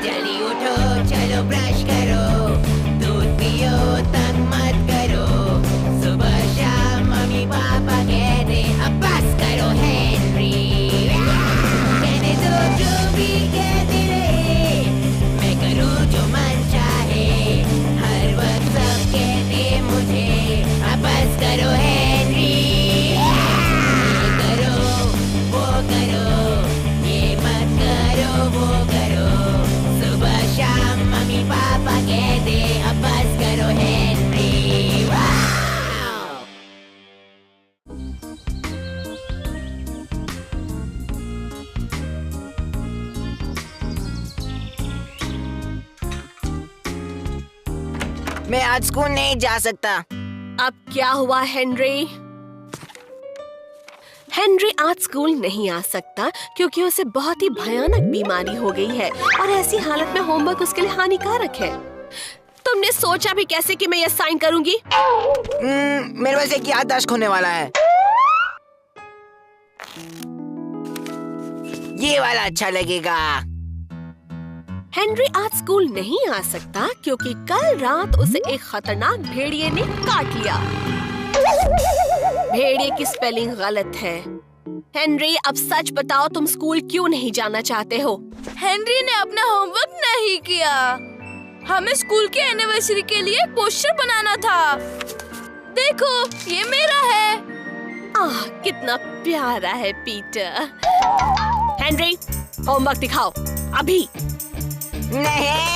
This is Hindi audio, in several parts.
जल्दी उठो, चलो ब्रश करो, दूध पियो, तंग मत करो, सुबह शाम मम्मी पापा कहते अब बस करो हेनरी। कहने दो जो भी कहते रहे, मैं करूँ जो मन चाहे, हर वक्त सब कहते मुझे अब बस करो हेनरी। ये करो, वो करो, ये मत करो, वो करो, सुबह शाम मम्मी पापा कहते अब बस करो हेनरी। वाव! मैं आज स्कूल नहीं जा सकता। अब क्या हुआ हेनरी? हेनरी आज स्कूल नहीं आ सकता क्योंकि उसे बहुत ही भयानक बीमारी हो गई है और ऐसी हालत में होमवर्क उसके लिए हानिकारक है। तुमने सोचा भी कैसे कि मैं ये साइन करूंगी? मेरे पास एक याददाश्त होने वाला है। ये वाला अच्छा लगेगा। हेनरी आज स्कूल नहीं आ सकता क्योंकि कल रात उसे एक खतरनाक भेड़िए ने काट लिया। भेड़िए की स्पेलिंग गलत है। हेनरी, अब सच बताओ, तुम स्कूल क्यों नहीं जाना चाहते हो? हेनरी ने अपना होमवर्क नहीं किया। हमें स्कूल के एनिवर्सरी के लिए एक पोस्टर बनाना था। देखो, ये मेरा है। आह, कितना प्यारा है पीटर। हेनरी, होमवर्क दिखाओ अभी। नहीं।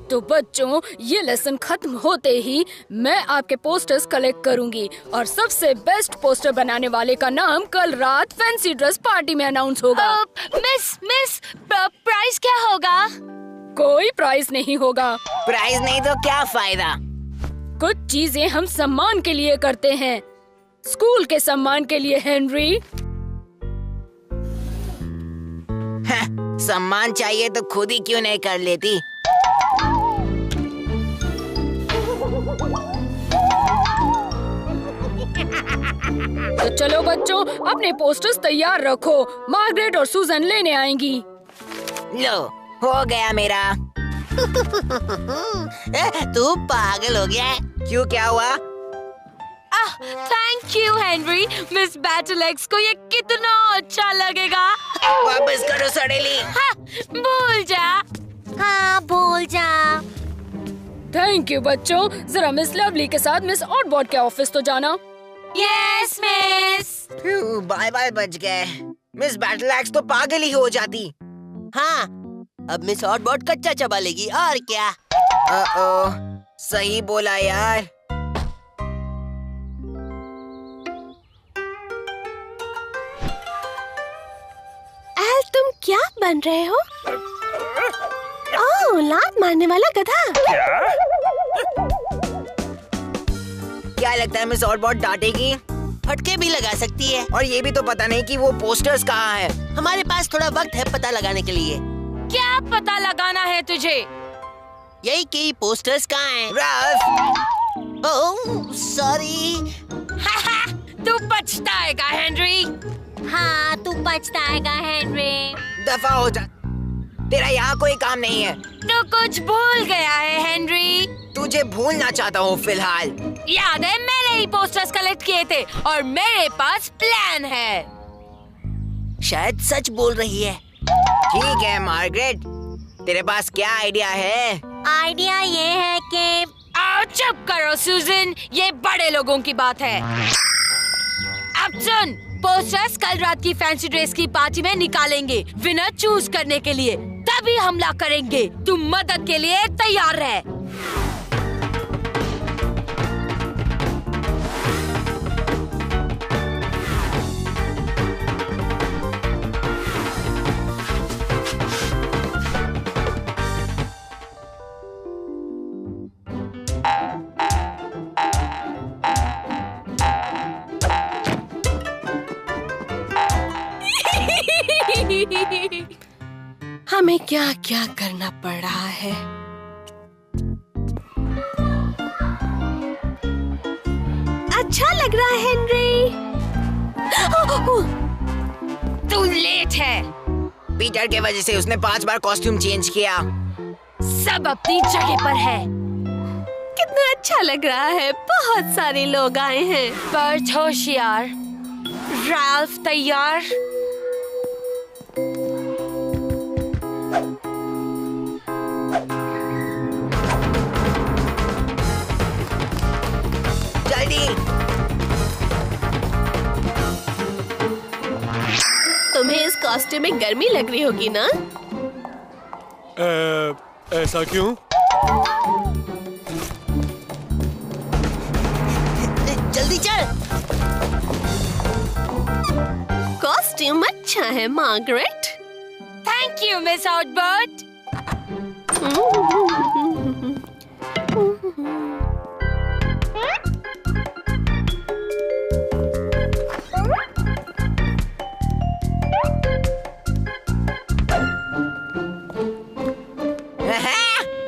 तो बच्चों, ये लेसन खत्म होते ही मैं आपके पोस्टर्स कलेक्ट करूंगी और सबसे बेस्ट पोस्टर बनाने वाले का नाम कल रात फैंसी ड्रेस पार्टी में अनाउंस होगा। मिस, प्राइस क्या होगा? कोई प्राइस नहीं होगा। प्राइज नहीं तो क्या फायदा? कुछ चीजें हम सम्मान के लिए करते हैं, स्कूल के सम्मान के लिए हेनरी। सम्मान चाहिए तो खुद ही क्यों नहीं कर लेती? तो चलो बच्चों, अपने पोस्टर्स तैयार रखो, मार्गरेट और सूजन लेने आएंगी। लो, हो गया मेरा। तू पागल हो गया है? क्यों, क्या हुआ? Thank you Henry. मिस बैटलेक्स को ये कितना अच्छा लगेगा। वापस करो सड़ेली। हाँ, भूल जा। हाँ, भूल जा। थैंक यू बच्चों। जरा मिस लवली के साथ मिस ऑटबॉट के ऑफिस तो जाना। Yes miss. बाय बाय, बच गए। मिस बैटलैक्स तो पागल ही हो जाती। हाँ, अब मिस ऑटबॉट कच्चा चबा लेगी और क्या। सही बोला यार। एल, तुम क्या बन रहे हो? ओह, लात मारने वाला गधा। क्या लगता है मिस ऑटबॉट डांटेगी? फटके भी लगा सकती है। और ये भी तो पता नहीं कि वो पोस्टर्स कहाँ है। हमारे पास थोड़ा वक्त है पता लगाने के लिए। क्या पता लगाना है तुझे? यही कि पोस्टर्स कहाँ हैं। रल्फ! ओह, सॉरी। तू पछताएगा हेनरी। हाँ, तू पछताएगा हेनरी। दफा हो जा। तेरा यहाँ कोई काम नहीं है। तू कुछ भूल गया है हेनरी। तुझे भूलना चाहता हूँ फिलहाल। याद है, मैंने ही पोस्टर्स कलेक्ट किए थे और मेरे पास प्लान है। शायद सच बोल रही है। ठीक है मार्गरेट, तेरे पास क्या आइडिया है? आइडिया ये है कि आओ चुप करो सूजन, ये बड़े लोगों की बात है। अब सुन, पोस्टर्स कल रात की फैंसी ड्रेस की पार्टी में निकालेंगे विनर चूज करने के लिए, तभी हमला करेंगे। तुम मदद के लिए तैयार रहे। हमें क्या क्या करना पड़ रहा है। अच्छा लग रहा है हेनरी। तू लेट है। पीटर के वजह से उसने 5 बार कॉस्ट्यूम चेंज किया। सब अपनी जगह पर है। कितना अच्छा लग रहा है, बहुत सारे लोग आए हैं। बर्थ होशियार। राल्फ तैयार? जल्दी। तुम्हें इस कॉस्ट्यूम में गर्मी लग रही होगी ना? ऐसा क्यों? जल्दी चल। कॉस्ट्यूम अच्छा है Margaret. Thank you miss Outbert.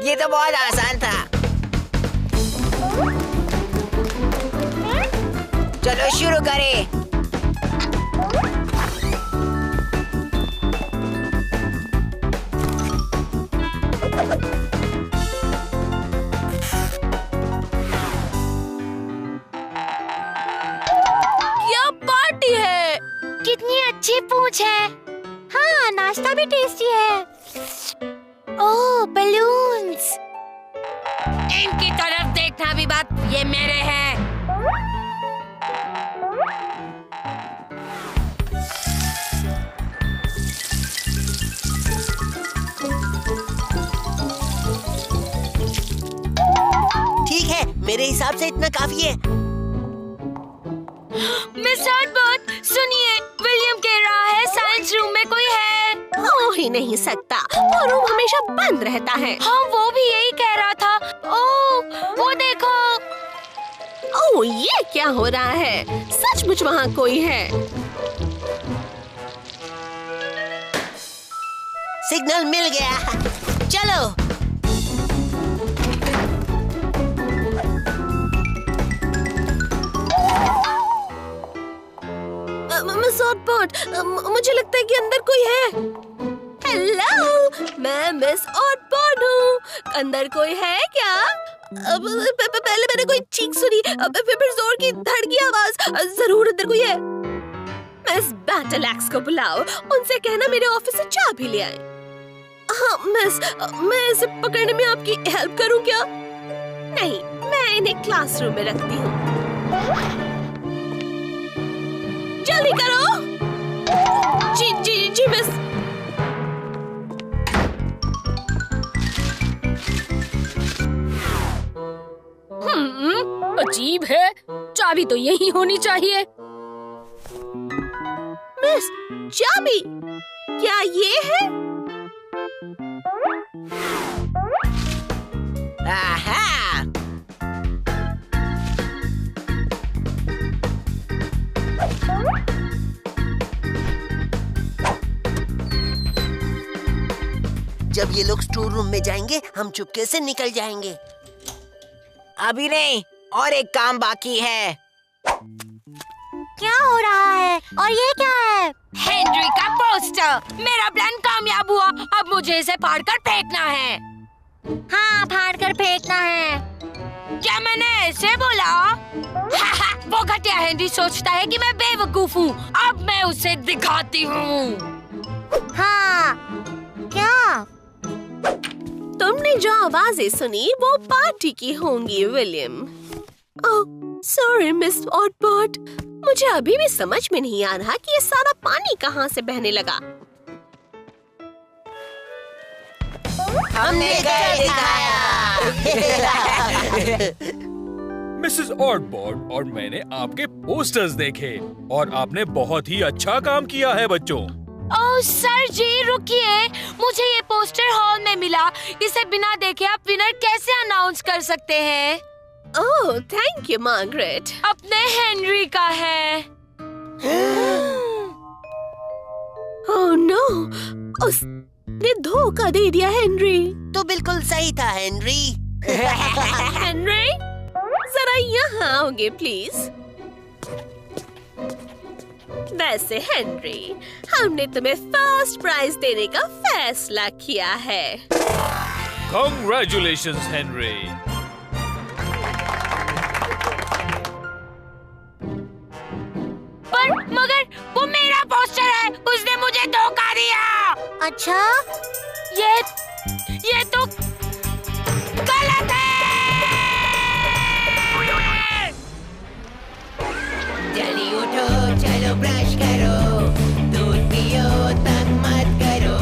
ये तो बहुत आसान था। चलो शुरू करें। क्या पार्टी है! कितनी अच्छी पूंछ है। हाँ, नाश्ता भी टेस्टी है। ओह, बलून्स। इनकी तरफ देखना भी बात, ये मेरे हैं। ठीक है, मेरे हिसाब से इतना काफी है। मिस आउटबर्ट, सुनिए, विलियम कह रहा है साइंस रूम में कोई है। हो ही नहीं सकता, वो रूम हमेशा बंद रहता है। हाँ, वो भी यही कह रहा था। ओह, वो देखो। ओह, ये क्या हो रहा है? सचमुच वहाँ कोई है। सिग्नल मिल गया। चलो। मिस आउटबर्ट, मुझे लगता है कि अंदर कोई है। हेलो, मैं मिस आउटबर्ट हूँ। अंदर कोई है क्या? पहले मैंने कोई चीख सुनी, फिर जोर की धड़की आवाज। जरूर अंदर कोई है। मिस बैटल एक्स को बुलाओ, उनसे कहना मेरे ऑफिस से चाबी ले आए। हाँ मिस, मैं इसे पकड़ने में आपकी हेल्प करूँ क्या? नहीं, मैं इन्हें क्लासरूम में रखती हूँ। जल्दी करो। जी जी जी मिस। अजीब है, चाबी तो यही होनी चाहिए। मिस, चाबी क्या ये है? आहा! जब ये लोग स्टोर रूम में जाएंगे, हम चुपके से निकल जाएंगे। अभी नहीं, और एक काम बाकी है। क्या हो रहा है? और ये क्या है? हेनरी का पोस्टर। मेरा प्लान कामयाब हुआ। अब मुझे इसे फाड़कर फेंकना है। हाँ, फाड़कर फेंकना है। क्या मैंने ऐसे बोला? वो घटिया हेनरी सोचता है कि मैं बेवकूफ हूँ। अब मैं उसे दिखाती हूँ। हाँ, क्या? तुमने जो आवाजें सुनी वो पार्टी की होंगी विलियम। ओह सॉरी मिस आउटबर्ट, मुझे अभी भी समझ में नहीं आ रहा कि ये सारा पानी कहाँ से बहने लगा। हमने कर दिखाया। मिसेस ऑटबॉर्ड और मैंने आपके पोस्टर्स देखे और आपने बहुत ही अच्छा काम किया है बच्चों। ओह सर जी रुकिए, मुझे ये पोस्टर हॉल में मिला। इसे बिना देखे आप विनर कैसे अनाउंस कर सकते हैं? Oh thank you Margaret. अपने हेनरी का है। ओह नो, उसने धोखा दे दिया हेनरी। तो बिल्कुल सही था हेनरी। हेनरी, जरा यहाँ आओगे प्लीज? वैसे हेनरी, हमने तुम्हें फर्स्ट प्राइज देने का फैसला किया है। Congratulations, Henry. पर मगर वो मेरा पोस्टर है, उसने मुझे धोखा दिया। अच्छा, ये तो गलत है। जल्दी उठो, चलो ब्रश करो, दूध पियो, तंग मत करो।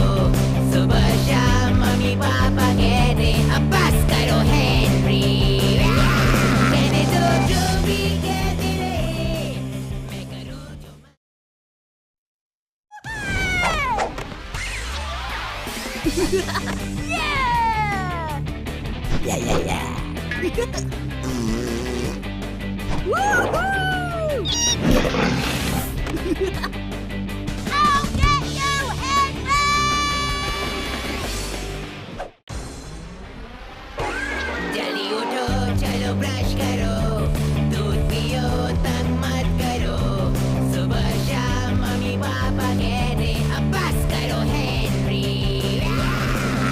सुबह शाम मम्मी पापा कहते अब बस करो हेनरी। कहने दो जो भी कहते रहे, मैं करूँ जो जल्दी उठो, चलो ब्रश करो, दूध पियो, तंग मत करो। सुबह शाम मम्मी पापा कहते अब बस करो हेनरी।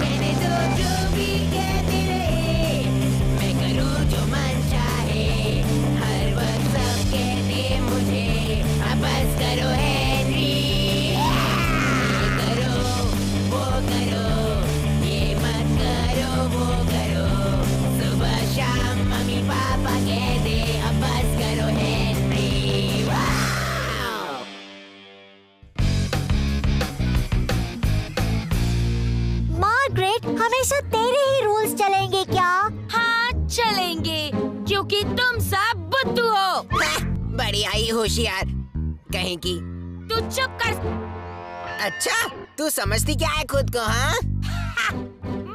कहने दो जो भी कहते रहे, मैं करूँ जो मन चाहे। हर वक्त सब कहते मुझे अब बस करो हेनरी। ये करो, वो करो, ये मत करो, वो करो। सुबह शाम मम्मी पापा कहते अब बस करो हेनरी। वाओ! मार्गरेट, हमेशा तेरे ही रूल्स चलेंगे क्या? हाँ चलेंगे, क्योंकि तुम सब बुद्धू हो। बड़ी आई होशियार कहीं की। तू चुप कर। अच्छा, तू समझती क्या है खुद को? हाँ,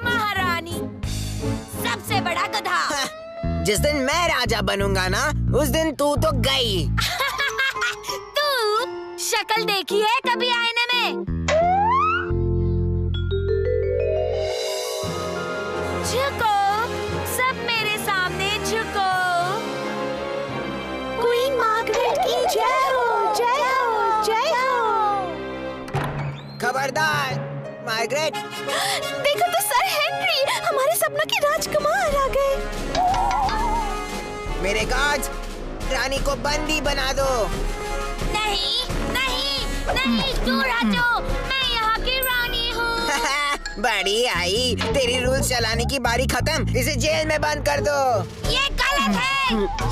महारानी, सबसे बड़ा गधा। जिस दिन मैं राजा बनूंगा ना, उस दिन तू तो गई। तू शक्ल देखी है कभी आईने में? झुको, सब मेरे सामने झुको। क्वीन मार्गरेट की जय हो, जय हो, जय हो। खबरदार मार्गरेट। देखो तो सर हेनरी, हमारे सपनों की राजकुमार आ गए। मेरे गार्ड्स, रानी को बंदी बना दो। नहीं, नहीं, नहीं, दूर हटो। मैं यहाँ की रानी हूँ। बड़ी आई, तेरी रूल्स चलाने की बारी खत्म। इसे जेल में बंद कर दो। ये गलत है,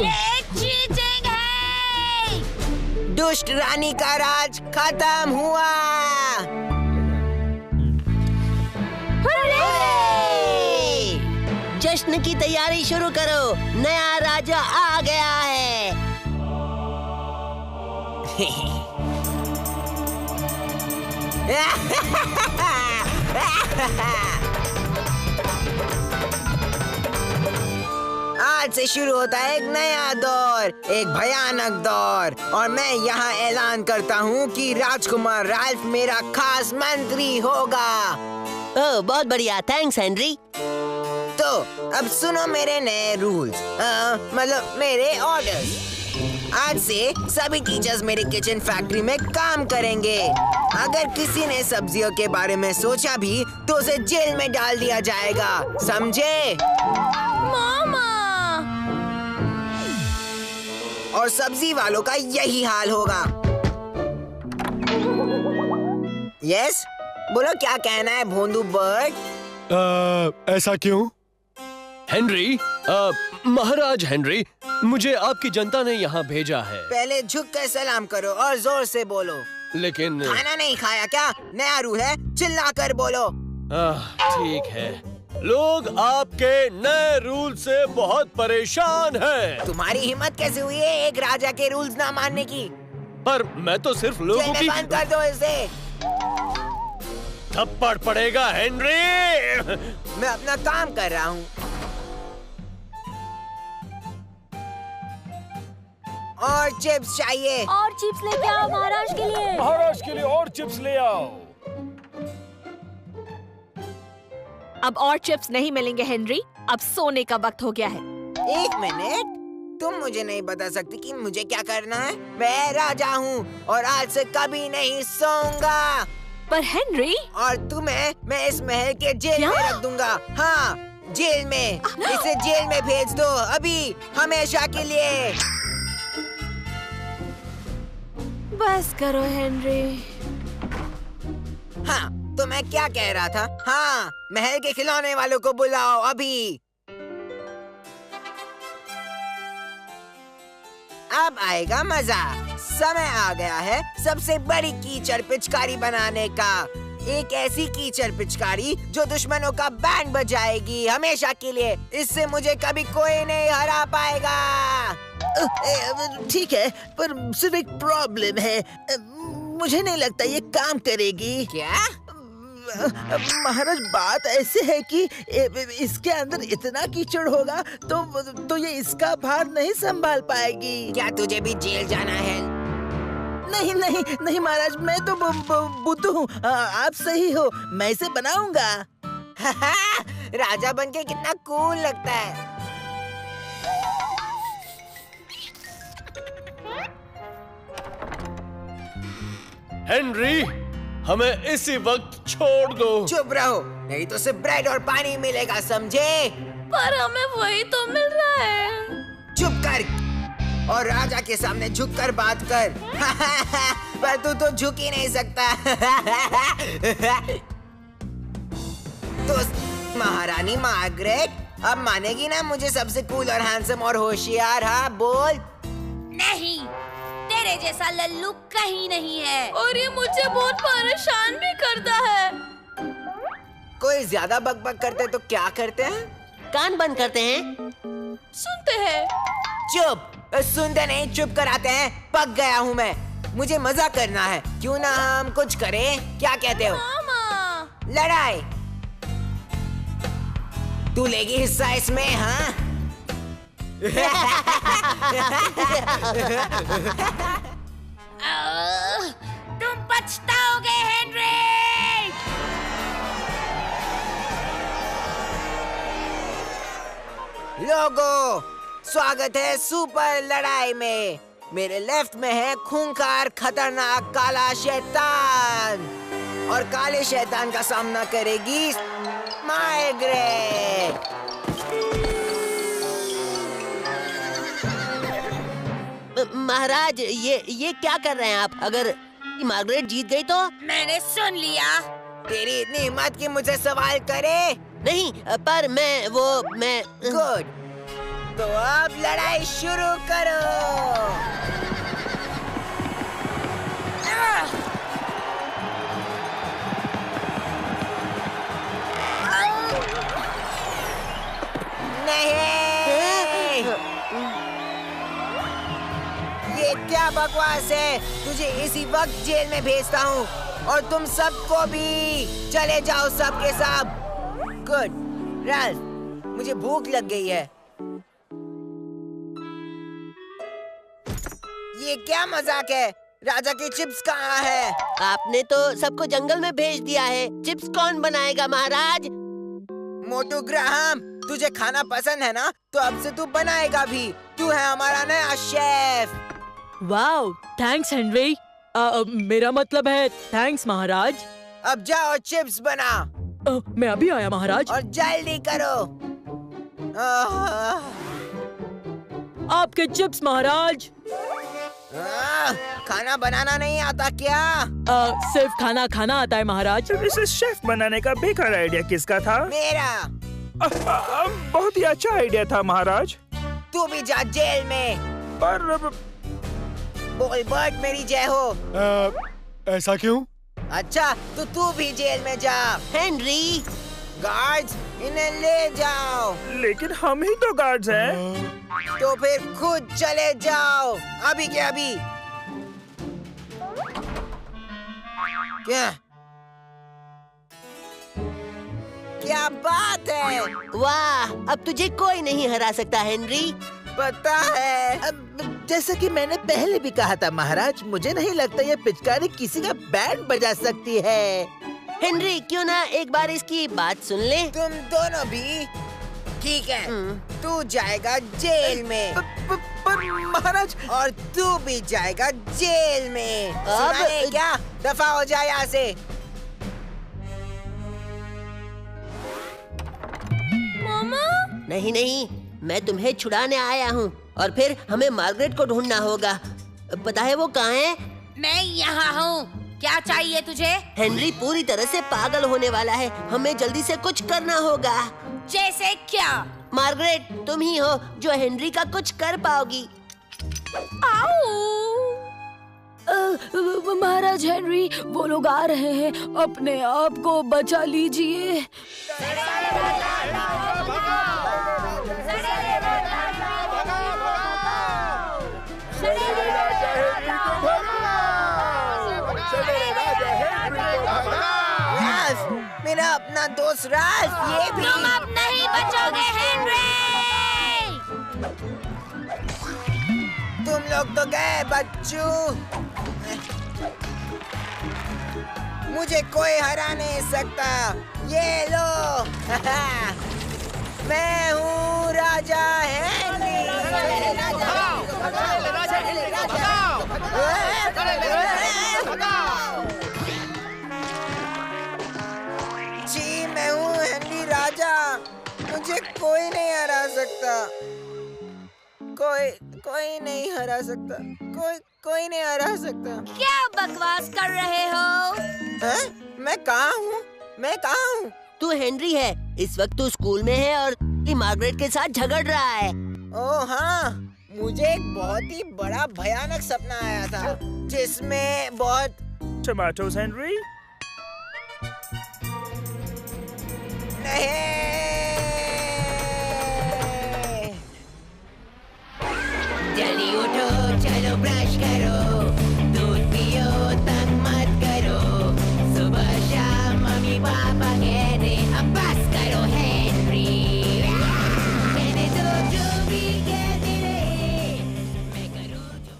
ये चीटिंग है। दुष्ट रानी का राज खत्म हुआ। जश्न की तैयारी शुरू करो, नया राजा आ गया है। आज से शुरू होता है एक नया दौर, एक भयानक दौर, और मैं यहाँ ऐलान करता हूँ कि राजकुमार राल्फ मेरा खास मंत्री होगा। ओह, बहुत बढ़िया, थैंक्स हेनरी। तो अब सुनो मेरे नए रूल्स, मतलब मेरे ऑर्डर्स। आज से सभी टीचर्स मेरी किचन फैक्ट्री में काम करेंगे। अगर किसी ने सब्जियों के बारे में सोचा भी तो उसे जेल में डाल दिया जाएगा, समझे? मामा, और सब्जी वालों का यही हाल होगा। यस, बोलो क्या कहना है भोंदू बर्ड? ऐसा क्यों? हेनरी, महाराज हेनरी, मुझे आपकी जनता ने यहाँ भेजा है। पहले झुक कर सलाम करो और जोर से बोलो। लेकिन खाना नहीं खाया क्या? नया रूल है, चिल्ला कर बोलो। ठीक है। लोग आपके नए रूल से बहुत परेशान हैं। तुम्हारी हिम्मत कैसे हुई है एक राजा के रूल्स ना मानने की? पर मैं तो सिर्फ लोगों जेल में की बंद कर दो इसे। थप्पड़ पड़ेगा हेनरी। मैं अपना काम कर रहा हूँ। और चिप्स चाहिए। और चिप्स लेके आओ महाराज के लिए। महाराज के लिए और चिप्स ले आओ। अब और चिप्स नहीं मिलेंगे हेनरी, अब सोने का वक्त हो गया है। एक मिनट, तुम मुझे नहीं बता सकती कि मुझे क्या करना है? मैं राजा हूँ और आज से कभी नहीं सोऊंगा। पर हेनरी, और तुम्हें मैं इस महल के जेल में रख दूंगा। हाँ, जेल में। इसे जेल में भेज दो अभी, हमेशा के लिए। बस करो हेनरी। हाँ, तो मैं क्या कह रहा था? हाँ, महल के खिलौने वालों को बुलाओ अभी। अब आएगा मजा। समय आ गया है सबसे बड़ी कीचड़ पिचकारी बनाने का। एक ऐसी कीचड़ पिचकारी जो दुश्मनों का बैंड बजाएगी हमेशा के लिए। इससे मुझे कभी कोई नहीं हरा पाएगा। ठीक है, पर सिर्फ एक प्रॉब्लम है। मुझे नहीं लगता ये काम करेगी। क्या? महाराज, बात ऐसे है कि इसके अंदर इतना कीचड़ होगा तो ये इसका भार नहीं संभाल पाएगी। क्या तुझे भी जेल जाना है? नहीं नहीं नहीं महाराज, मैं तो बुद्धू हूँ। आप सही हो, मैं इसे बनाऊंगा। राजा बनके कितना कूल लगता है। हेनरी, हमें इसी वक्त छोड़ दो। चुप रहो, नहीं तो सिर्फ ब्रेड और पानी मिलेगा, समझे? पर हमें वही तो मिल रहा है। चुप कर और राजा के सामने झुक कर बात कर। पर तू तो झुक ही नहीं सकता। तो महारानी मार्गरेट अब मानेगी ना मुझे सबसे कूल और हैंडसम और होशियार? हाँ बोल। नहीं, तेरे जैसा लल्लू कहीं नहीं है। और ये मुझे बहुत परेशान भी करता है। कोई ज्यादा बकबक करते तो क्या करते हैं? कान बंद करते हैं। सुनते हैं। चुप, सुनते नहीं, चुप कराते हैं। पक गया हूँ मैं, मुझे मजा करना है। क्यों ना हम कुछ करें? क्या कहते हो? मामा। लड़ाई। तू लेगी हिस्सा इसमें? हाँ। तुम पछताओगे हेनरी। लोगो, स्वागत है सुपर लड़ाई में। मेरे लेफ्ट में है खूंखार खतरनाक काला शैतान और काले शैतान का सामना करेगी मार्गरेट। महाराज, ये क्या कर रहे हैं आप? अगर मार्गरेट जीत गई तो? मैंने सुन लिया। तेरी इतनी हिम्मत कि मुझे सवाल करे? नहीं, पर मैं गुड, तो अब लड़ाई शुरू करो। नहीं, ये क्या बकवास है? तुझे इसी वक्त जेल में भेजता हूँ और तुम सबको भी। चले जाओ सब के सब। गुड राल्फ, मुझे भूख लग गई है। ये क्या मजाक है? राजा की चिप्स कहाँ है? आपने तो सबको जंगल में भेज दिया है। चिप्स कौन बनाएगा महाराज? मोटू ग्राहम, तुझे खाना पसंद है ना, तो अब से तू बनाएगा भी। तू है हमारा नया शेफ। Wow, thanks Henry. मेरा मतलब है थैंक्स महाराज। अब जाओ चिप्स बना। मैं अभी आया महाराज। और जल्दी करो। आपके चिप्स महाराज। खाना बनाना नहीं आता क्या? सिर्फ खाना खाना आता है महाराज। इसे शेफ बनाने का बेकार आइडिया किसका था? मेरा। बहुत ही अच्छा आइडिया था महाराज। तू भी जा जेल में। पर बोल बर्ड मेरी जय हो। ऐसा क्यों? अच्छा, तो तू भी जेल में जा। हेनरी, गार्ड्स, इन्हें ले जाओ। लेकिन हम ही तो गार्ड्स हैं। तो फिर खुद चले जाओ, अभी के अभी। क्या बात है? वाह, अब तुझे कोई नहीं हरा सकता हेनरी। पता है, जैसा कि मैंने पहले भी कहा था महाराज, मुझे नहीं लगता ये पिचकारी किसी का बैंड बजा सकती है। हेनरी, क्यों ना एक बार इसकी बात सुन ले? तुम दोनों भी। ठीक है, तू जाएगा जेल में। पर महाराज, और तू भी जाएगा जेल में। सुना है क्या? दफा हो जाए यहाँ से। मामा? नहीं नहीं, मैं तुम्हें छुड़ाने आया हूँ और फिर हमें मार्गरेट को ढूंढना होगा। पता है वो कहाँ है? मैं यहाँ हूँ। क्या चाहिए तुझे? हेनरी पूरी तरह से पागल होने वाला है, हमें जल्दी से कुछ करना होगा। जैसे क्या? मार्गरेट, तुम ही हो जो हेनरी का कुछ कर पाओगी। महाराज हेनरी, वो लोग आ रहे हैं, अपने आप को बचा लीजिए। मेरा अपना दोस्त राज, ये भी। तुम अब नहीं बचोगे हेनरी। तुम लोग तो गए बच्चों। मुझे कोई हरा नहीं सकता। ये लो। मैं हूँ राजा हेनरी। जी, मैं हूँ हेनरी राजा। मुझे कोई नहीं हरा सकता। कोई नहीं हरा सकता। कोई नहीं हरा सकता। क्या बकवास कर रहे हो? मैं कहाँ हूँ? तू हेनरी है। इस वक्त तू स्कूल में है और मार्गरेट के साथ झगड़ रहा है। ओह हाँ, मुझे एक बहुत ही बड़ा भयानक सपना आया था, जिसमें बहुत टमाटोस हेनरी। नहीं। जल्दी उठो, चलो ब्रश करो, दूध पियो, तंग मत करो। सुबह शाम मम्मी पापा कहते अब बस करो हेनरी। कहने दो जो भी कहते रहे, मैं करूँ जो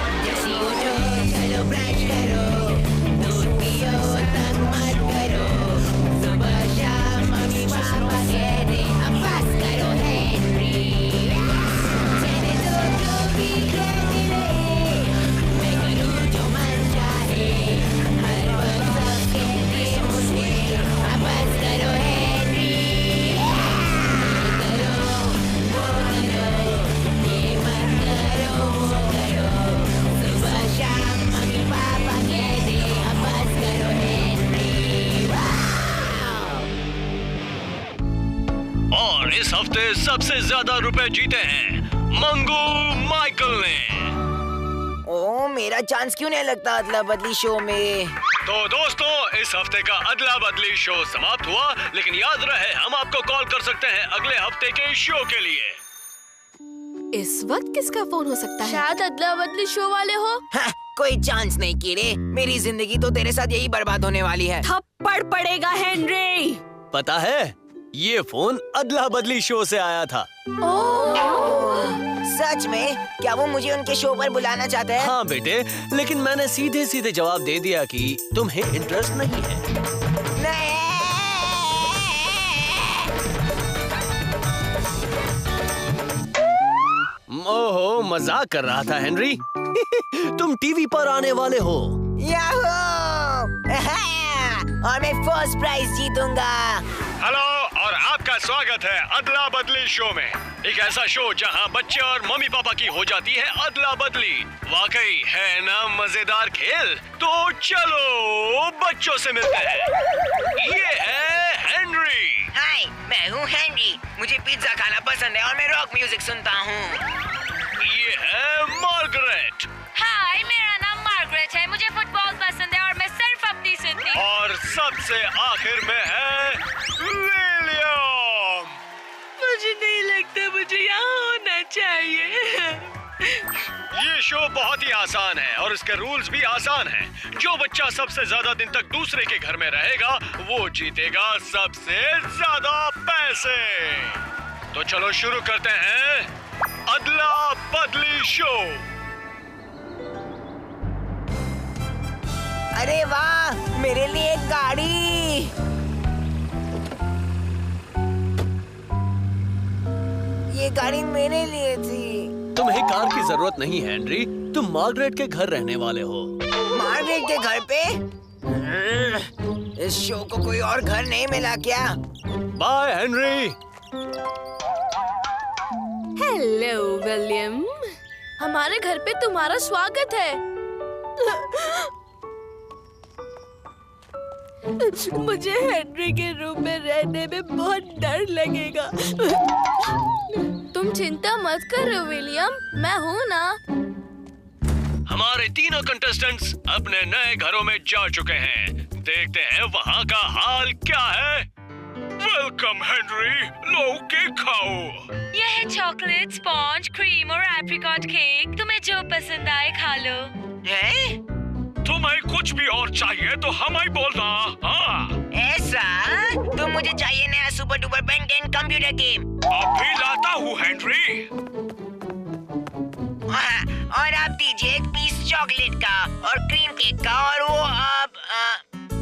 जल्दी उठो, चलो ब्रश करो, दूध पियो, तंग मत करो। सुबह शाम मम्मी पापा कहते अब बस करो हेनरी। कहने दो जो भी कहते रहे, मैं करूँ जो मन चाहे। हर वक्त सब कहते मुझे अब बस करो हेनरी। करो वो करो, ये मत करो वो करो। सुबह शाम मम्मी पापा कहते अब बस करो हेनरी। और इस हफ्ते सबसे ज्यादा रुपए जीते हैं मंगू माइकल ने। ओह, मेरा चांस क्यों नहीं लगता अदला बदली शो में? तो दोस्तों, इस हफ्ते का अदला बदली शो समाप्त हुआ, लेकिन याद रहे हम आपको कॉल कर सकते हैं अगले हफ्ते के शो के लिए। इस वक्त किसका फोन हो सकता है? शायद अदला बदली शो वाले हो। हाँ, कोई चांस नहीं कीड़े। मेरी जिंदगी तो तेरे साथ यही बर्बाद होने वाली है। थप्पड़ पड़ेगा हेनरी। पता है, ये फोन अदला बदली शो से आया था। सच में? क्या वो मुझे उनके शो पर बुलाना चाहते हैं? हाँ बेटे, लेकिन मैंने सीधे सीधे जवाब दे दिया कि तुम्हें इंटरेस्ट नहीं है। नहीं। ओहो, मजाक कर रहा था हेनरी। तुम टीवी पर आने वाले हो। याहू! और मैं फर्स्ट प्राइज जीतूंगा। हेलो, और आपका स्वागत है अदला बदली शो में। एक ऐसा शो जहां बच्चे और मम्मी पापा की हो जाती है अदला बदली। वाकई है ना मजेदार खेल? तो चलो बच्चों से मिलते हैं। ये है हेनरी। हाय, मैं हूँ हेनरी। मुझे पिज्जा खाना पसंद है और मैं रॉक म्यूजिक सुनता हूँ। ये है मार्गरेट। हाय, मेरा नाम मार्गरेट है। मुझे फुटबॉल पसंद है और मैं सिर्फ अपनी सुनती हूँ। और सबसे आखिर में है विलियम। मुझे नहीं लगता मुझे यहाँ होना चाहिए। ये शो बहुत ही आसान है और इसके रूल्स भी आसान हैं। जो बच्चा सबसे ज्यादा दिन तक दूसरे के घर में रहेगा वो जीतेगा सबसे ज्यादा पैसे। तो चलो शुरू करते हैं अदला बदली शो। अरे वाह, मेरे लिए एक गाड़ी। ये गाड़ी मेरे लिए थी। तुम्हें कार की जरूरत नहीं है हेनरी, तुम मार्गरेट के घर रहने वाले हो। मार्गरेट के घर पे? इस शो को कोई और घर नहीं मिला क्या? By Henry. हेलो विलियम, हमारे घर पे तुम्हारा स्वागत है। मुझे हेनरी के रूम में रहने में बहुत डर लगेगा। तुम चिंता मत करो विलियम, मैं हूँ ना। हमारे तीनों कंटेस्टेंट्स अपने नए घरों में जा चुके हैं। देखते हैं वहाँ का हाल क्या है। वेलकम हेनरी, लो केक खाओ। यह है चॉकलेट, स्पॉन्ज, क्रीम और एप्रिकॉट केक। तुम्हें जो पसंद आए खा लो। तुम्हें कुछ भी और चाहिए तो हमें ही बोलना। हाँ। ऐसा? तो मुझे चाहिए नया super duper Ben 10 computer game. अभी लाता हूँ हेनरी। हाँ, और आप दीजिए एक पीस चॉकलेट का और क्रीम केक का और वो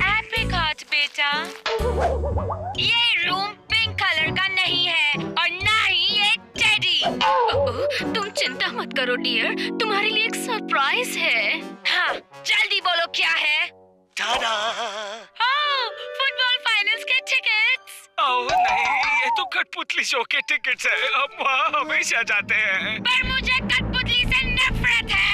एप्रिकॉट बेटा। ये रूम पिंक कलर का नहीं है और ना ही ये टेडी। तुम चिंता मत करो डियर, तुम्हारे लिए एक सरप्राइज है। हाँ, जल्दी बोलो क्या है। फुटबॉल फाइनल्स के टिकट्स। ओह नहीं, ये तो कठपुतली शो के टिकट्स हैं। हम वहाँ हमेशा जाते हैं। पर मुझे कठपुतली से नफरत है।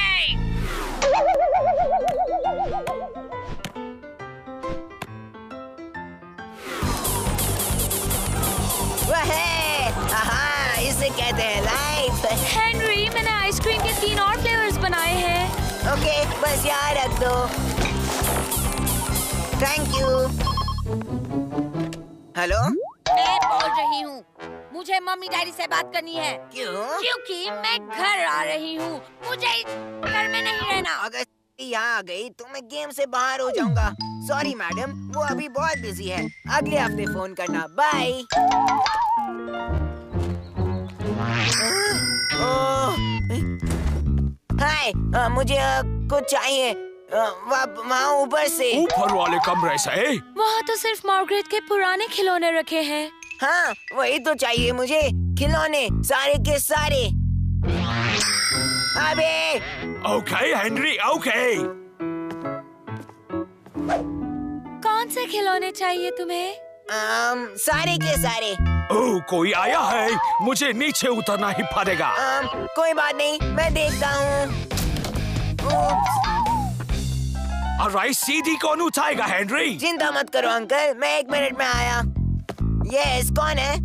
इसे कहते हैं लाइफ। हेनरी, मैंने आइसक्रीम के 3 और फ्लेवर्स बनाए हैं। ओके, बस यहाँ रख दो। Thank you. हेलो, मैं बोल रही हूँ, मुझे मम्मी डैडी से बात करनी है। क्यों? क्योंकि मैं घर आ रही हूँ, मुझे घर में नहीं रहना। अगर यहाँ आ गई तो मैं गेम से बाहर हो जाऊंगा। सॉरी मैडम, वो अभी बहुत बिजी है। अगले हफ्ते फोन करना। बाय। हाय, मुझे कुछ चाहिए वहाँ ऊपर से। ऊपर वाले कमरे से? वहाँ तो सिर्फ मार्गरेट के पुराने खिलौने रखे हैं। हाँ, वही तो चाहिए मुझे, खिलौने सारे के सारे। अबे। Okay Henry, okay. कौन से खिलौने चाहिए तुम्हें? सारे के सारे। ओह, कोई आया है, मुझे नीचे उतरना ही पड़ेगा। कोई बात नहीं, मैं देखता हूँ। ऑलराइट, सीडी कौन उठाएगा हेनरी? चिंता मत करो अंकल, मैं 1 मिनट में आया। यस, कौन है?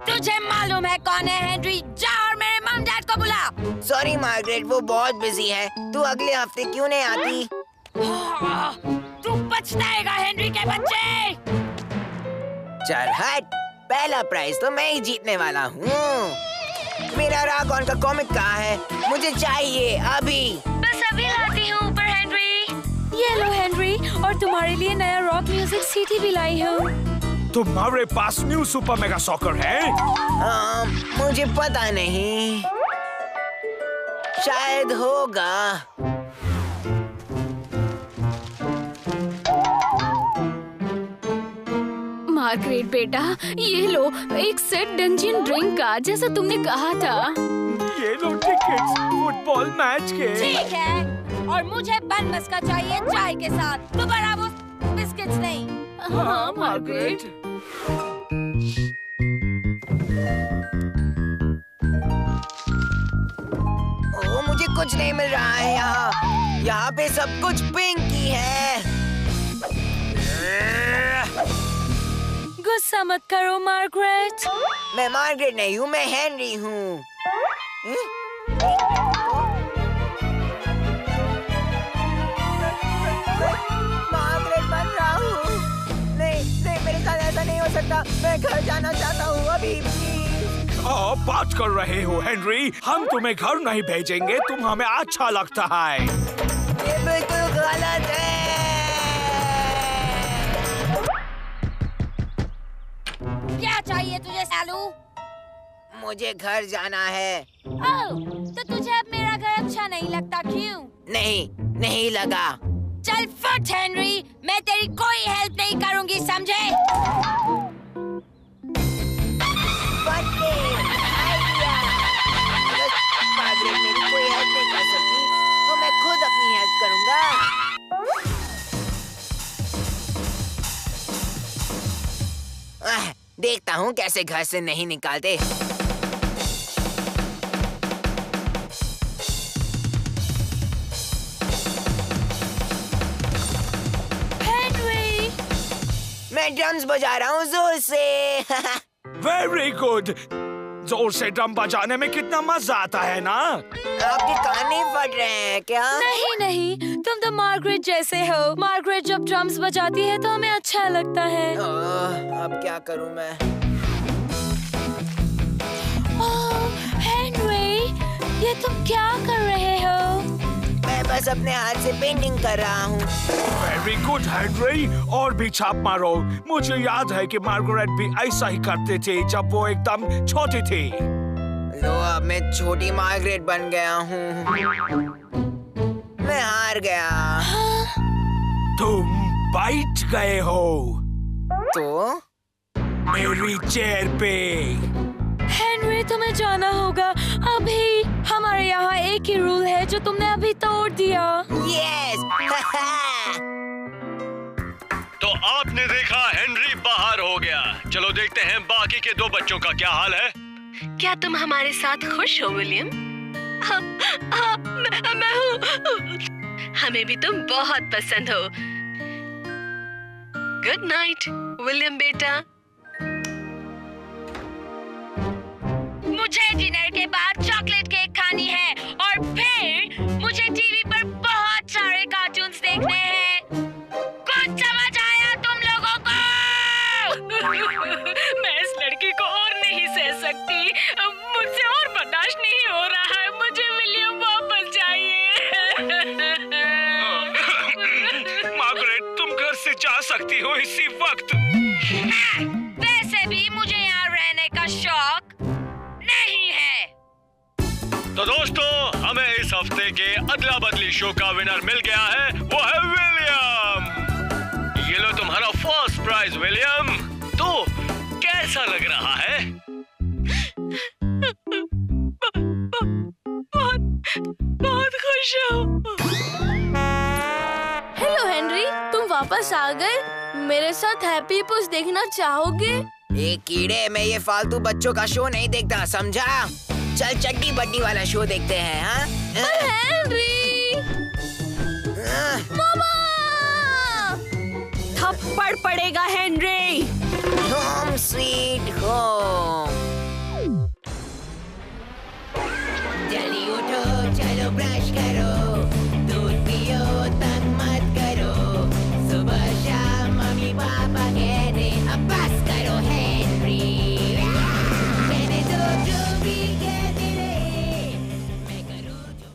तुझे मालूम है कौन है हेनरी? जा और मेरे मम डैड को बुला। सॉरी मार्गरेट, वो बहुत बिजी है। तू अगले हफ्ते क्यों नहीं आती? तू पछताएगा हेनरी के बच्चे। चल हट, पहला प्राइज तो मैं ही जीतने वाला हूँ। मेरा रागॉन का कॉमिक कहाँ है? मुझे चाहिए अभी। बस अभी लाती हूँ ऊपर हेनरी। ये लो हेनरी, और तुम्हारे लिए नया रॉक म्यूजिक सीडी भी लाई हूँ। तुम्हारे पास न्यू सुपर मेगा सॉकर है? मुझे पता नहीं, शायद होगा। मार्गरेट बेटा, ये लो एक सेट डंजियन ड्रिंक का, जैसा तुमने कहा था। ये लो टिकट्स फुटबॉल मैच के। ठीक है, और मुझे बन मस्का चाहिए चाय के साथ, दोबारा वो बिस्किट्स नहीं। हाँ मार्गरेट। ओह, मुझे कुछ नहीं मिल रहा है यहाँ। यहाँ पे सब कुछ पिंक ही है। गुस्सा मत करो मार्गरेट। मैं मार्गरेट नहीं हूँ, मैं हेनरी हूँ। मार्गरेट बन रहा हूँ। नहीं, मेरे साथ ऐसा नहीं हो सकता। मैं घर जाना चाहता हूँ अभी, प्लीज। बात कर रहे हो हेनरी? हम तुम्हें घर नहीं भेजेंगे, तुम हमें अच्छा लगता है। ये बिल्कुल गलत है। क्या चाहिए तुझे सालू? मुझे घर जाना है। ओह, तो तुझे अब मेरा घर अच्छा नहीं लगता, क्यों? नहीं लगा। चल फट हेनरी, मैं तेरी कोई हेल्प नहीं करूंगी, समझे? मार्गरेट मेरी कोई हेल्प नहीं कर सकती, तो मैं खुद अपनी हेल्प करूंगा। देखता हूँ कैसे घर से नहीं निकालते। हेनरी, मैं ड्रम्स बजा रहा हूँ जोर से। Very good. जोर से ड्रम बजाने में कितना मजा आता है ना? आपके कान नहीं फट रहे हैं क्या? नहीं, तुम तो मार्गरेट जैसे हो। मार्गरेट जब ड्रम्स बजाती है तो हमें अच्छा लगता है। अब क्या करूं मैं? हेनरी, ये तुम क्या कर रहे हो? मैं बस अपने हाथ से पेंटिंग कर रहा हूँ। वेरी गुड हेनरी, और भी छाप मारो। मुझे याद है कि मार्गरेट भी ऐसा ही करते थे जब वो एकदम छोटी थी। लो, अब मैं छोटी मार्गरेट बन गया हूँ। मैं हार गया। तुम बैठ गए हो तो मेरी चेयर पे। हेनरी, तुम्हें जाना होगा अभी। हमारे यहाँ एक ही रूल है जो तुमने अभी तोड़ दिया। यस। तो आपने देखा हेनरी बाहर हो गया। चलो देखते हैं बाकी के दो बच्चों का क्या हाल है। क्या तुम हमारे साथ खुश हो विलियम? हाँ, मैं हूँ। हमें भी तुम बहुत पसंद हो। गुड नाइट विलियम बेटा। मुझे डिनर के बाद चॉकलेट केक खानी है और फिर मुझे टीवी पर बहुत सारे कार्टून्स देखने हैं। कुछ समझ आया तुम लोगों को? मैं इस लड़की को और नहीं सह सकती। मुझसे और बर्दाश्त नहीं हो रहा है। मुझे विलियम वापस चाहिए। मार्गरेट, तुम घर से जा सकती हो इसी वक्त। वैसे भी मुझे यहाँ रहने का शौक नहीं है। तो दोस्तों, हमें इस हफ्ते के अदला बदली शो का विनर मिल गया है। वो है विलियम। ये लो तुम्हारा फर्स्ट प्राइज विलियम। तो कैसा लग रहा है? बहुत खुश हूँ। हेलो हेनरी, तुम वापस आ गए। मेरे साथ हैप्पी पुस देखना चाहोगे? एक कीड़े, मैं ये फालतू बच्चों का शो नहीं देखता, समझा? चल चड्डी बड्डी वाला शो देखते हैं। हाँ हेनरी, मामा! थप्पड़ पड़ेगा हेनरी। Home sweet home. जल्दी उठो, चलो ब्रश करो, दूध पियो, तंग मत करो। सुबह शाम मम्मी पापा कहते अब बस करो हेनरी। कहने दो जो भी कहते रहे, मैं करूँ जो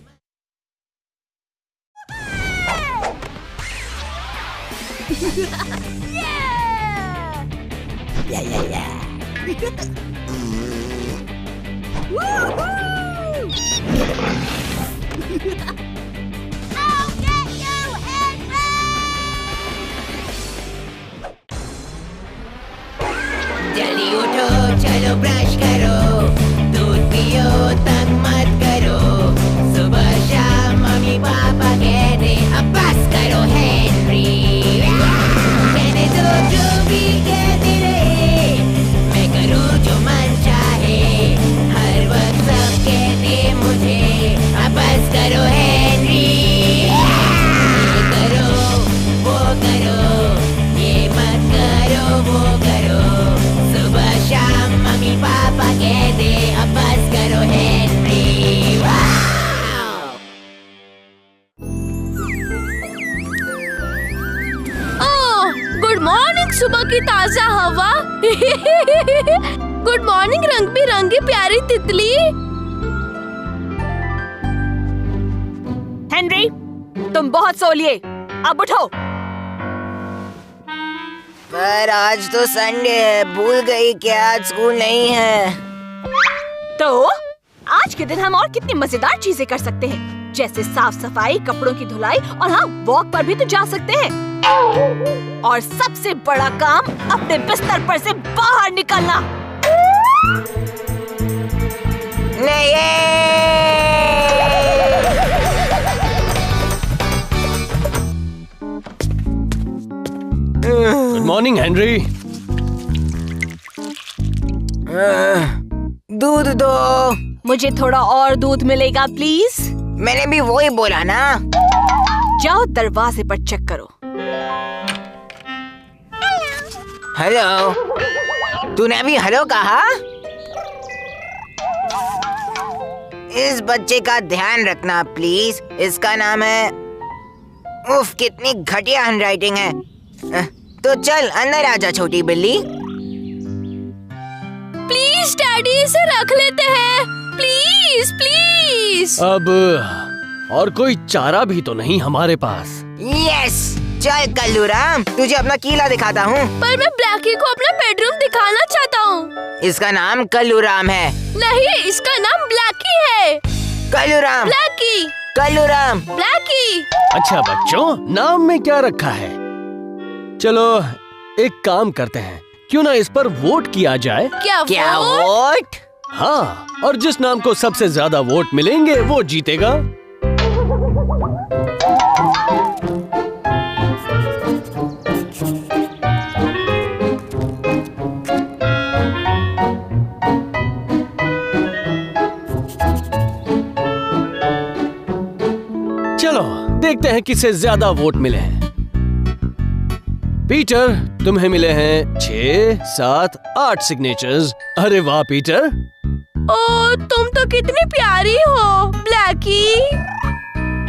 जल्दी उठो, चलो ब्रश करो, दूध पियो, तंग मत करो। सुबह शाम मम्मी पापा कहते अब बस करो हेनरी। कहने दो जो भी कहते रहे, मैं करूँ जो मन चाहे। हर वक्त सब कहते मुझे अब बस करो हेनरी। ये करो, वो करो, ये मत करो, वो करो। सुबह शाम मम्मी पापा कहते अब बस करो हेनरी। ओह, गुड मॉर्निंग सुबह की ताजा हवा। गुड मॉर्निंग रंग बिरंगी प्यारी तितली। हेनरी, तुम बहुत सो लिए, अब उठो। पर आज तो संडे है, भूल गई क्या आज स्कूल नहीं है। तो आज के दिन हम और कितनी मजेदार चीजें कर सकते हैं, जैसे साफ सफाई, कपड़ों की धुलाई और हाँ, वॉक पर भी तो जा सकते हैं। और सबसे बड़ा काम, अपने बिस्तर पर से बाहर निकलना। Good morning Henry. दूध दो। मुझे थोड़ा और दूध मिलेगा प्लीज। मैंने भी वही बोला ना। जाओ दरवाजे पर चेक करो। हेलो। तूने अभी हेलो कहा? इस बच्चे का ध्यान रखना प्लीज। इसका नाम है। उफ, कितनी घटिया हैंडराइटिंग है। तो चल अंदर आजा छोटी बिल्ली। प्लीज डैडी, इसे रख लेते हैं, प्लीज प्लीज। अब और कोई चारा भी तो नहीं हमारे पास। यस, चल कल्लूराम, तुझे अपना कीला दिखाता हूँ। पर मैं ब्लैकी को अपना बेडरूम दिखाना चाहता हूँ। इसका नाम कल्लूराम है। नहीं, इसका नाम ब्लैकी है। कल्लूराम। ब्लैकी। कल्लूराम। ब्लैकी। अच्छा बच्चों, नाम में क्या रखा है? चलो एक काम करते हैं, क्यों ना इस पर वोट किया जाए। क्या वोट? हाँ, और जिस नाम को सबसे ज्यादा वोट मिलेंगे वो जीतेगा। चलो देखते हैं किसे ज्यादा वोट मिले हैं। पीटर, तुम्हें मिले हैं 6, 7, 8 सिग्नेचर्स। अरे वाह पीटर। ओ, तुम तो कितनी प्यारी हो ब्लैकी।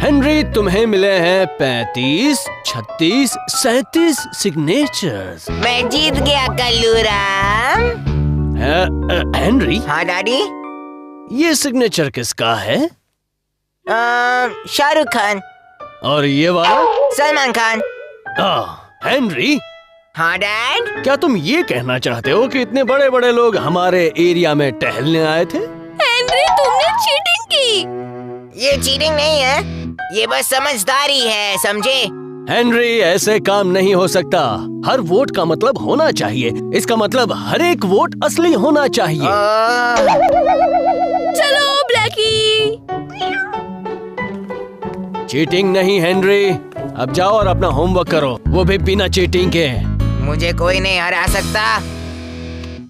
हेनरी, तुम्हें मिले हैं 35, 36, 37 सिग्नेचर्स। मैं जीत गया कल्लूराम। हेनरी। हाँ डैडी। ये सिग्नेचर किसका है? शाहरुख खान। और ये वाला? सलमान खान। हेनरी। हाँ डैड। क्या तुम ये कहना चाहते हो कि इतने बड़े बड़े लोग हमारे एरिया में टहलने आए थे? हेनरी, तुमने चीटिंग की। ये चीटिंग नहीं है, ये बस समझदारी है, समझे? हेनरी, ऐसे काम नहीं हो सकता। हर वोट का मतलब होना चाहिए। इसका मतलब हर एक वोट असली होना चाहिए। चलो ब्लैकी। चीटिंग नहीं हेनरी। अब जाओ और अपना होमवर्क करो, वो भी बिना चीटिंग के। मुझे कोई नहीं हरा सकता।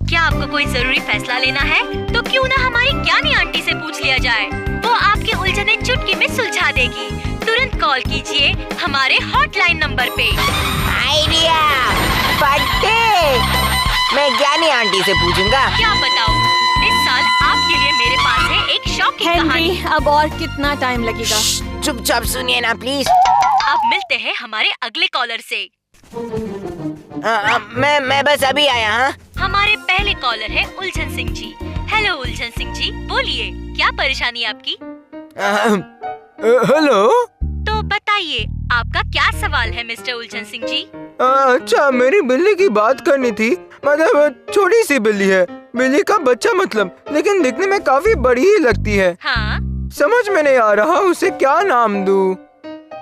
क्या आपको कोई जरूरी फैसला लेना है तो क्यों ना हमारी ज्ञानी आंटी से पूछ लिया जाए। वो आपकी उलझने चुटकी में सुलझा देगी। तुरंत कॉल कीजिए हमारे हॉटलाइन नंबर पे। आइडिया फटे। मैं ज्ञानी आंटी से पूछूंगा। क्या बताऊं, इस साल आपके लिए मेरे पास है एक शॉकिंग कहानी। अब और कितना टाइम लगेगा? चुपचाप सुनिए ना प्लीज। अब मिलते हैं हमारे अगले कॉलर से। मैं बस अभी आया। हाँ, हमारे पहले कॉलर है उलझन सिंह जी। हेलो उलझन सिंह जी, बोलिए क्या परेशानी आपकी? हेलो। तो बताइए आपका क्या सवाल है मिस्टर उलझन सिंह जी? अच्छा, मेरी बिल्ली की बात करनी थी। मतलब छोटी सी बिल्ली है, बिल्ली का बच्चा मतलब, लेकिन दिखने में काफी बड़ी ही लगती है। हाँ? समझ में नहीं आ रहा उसे क्या नाम दूं।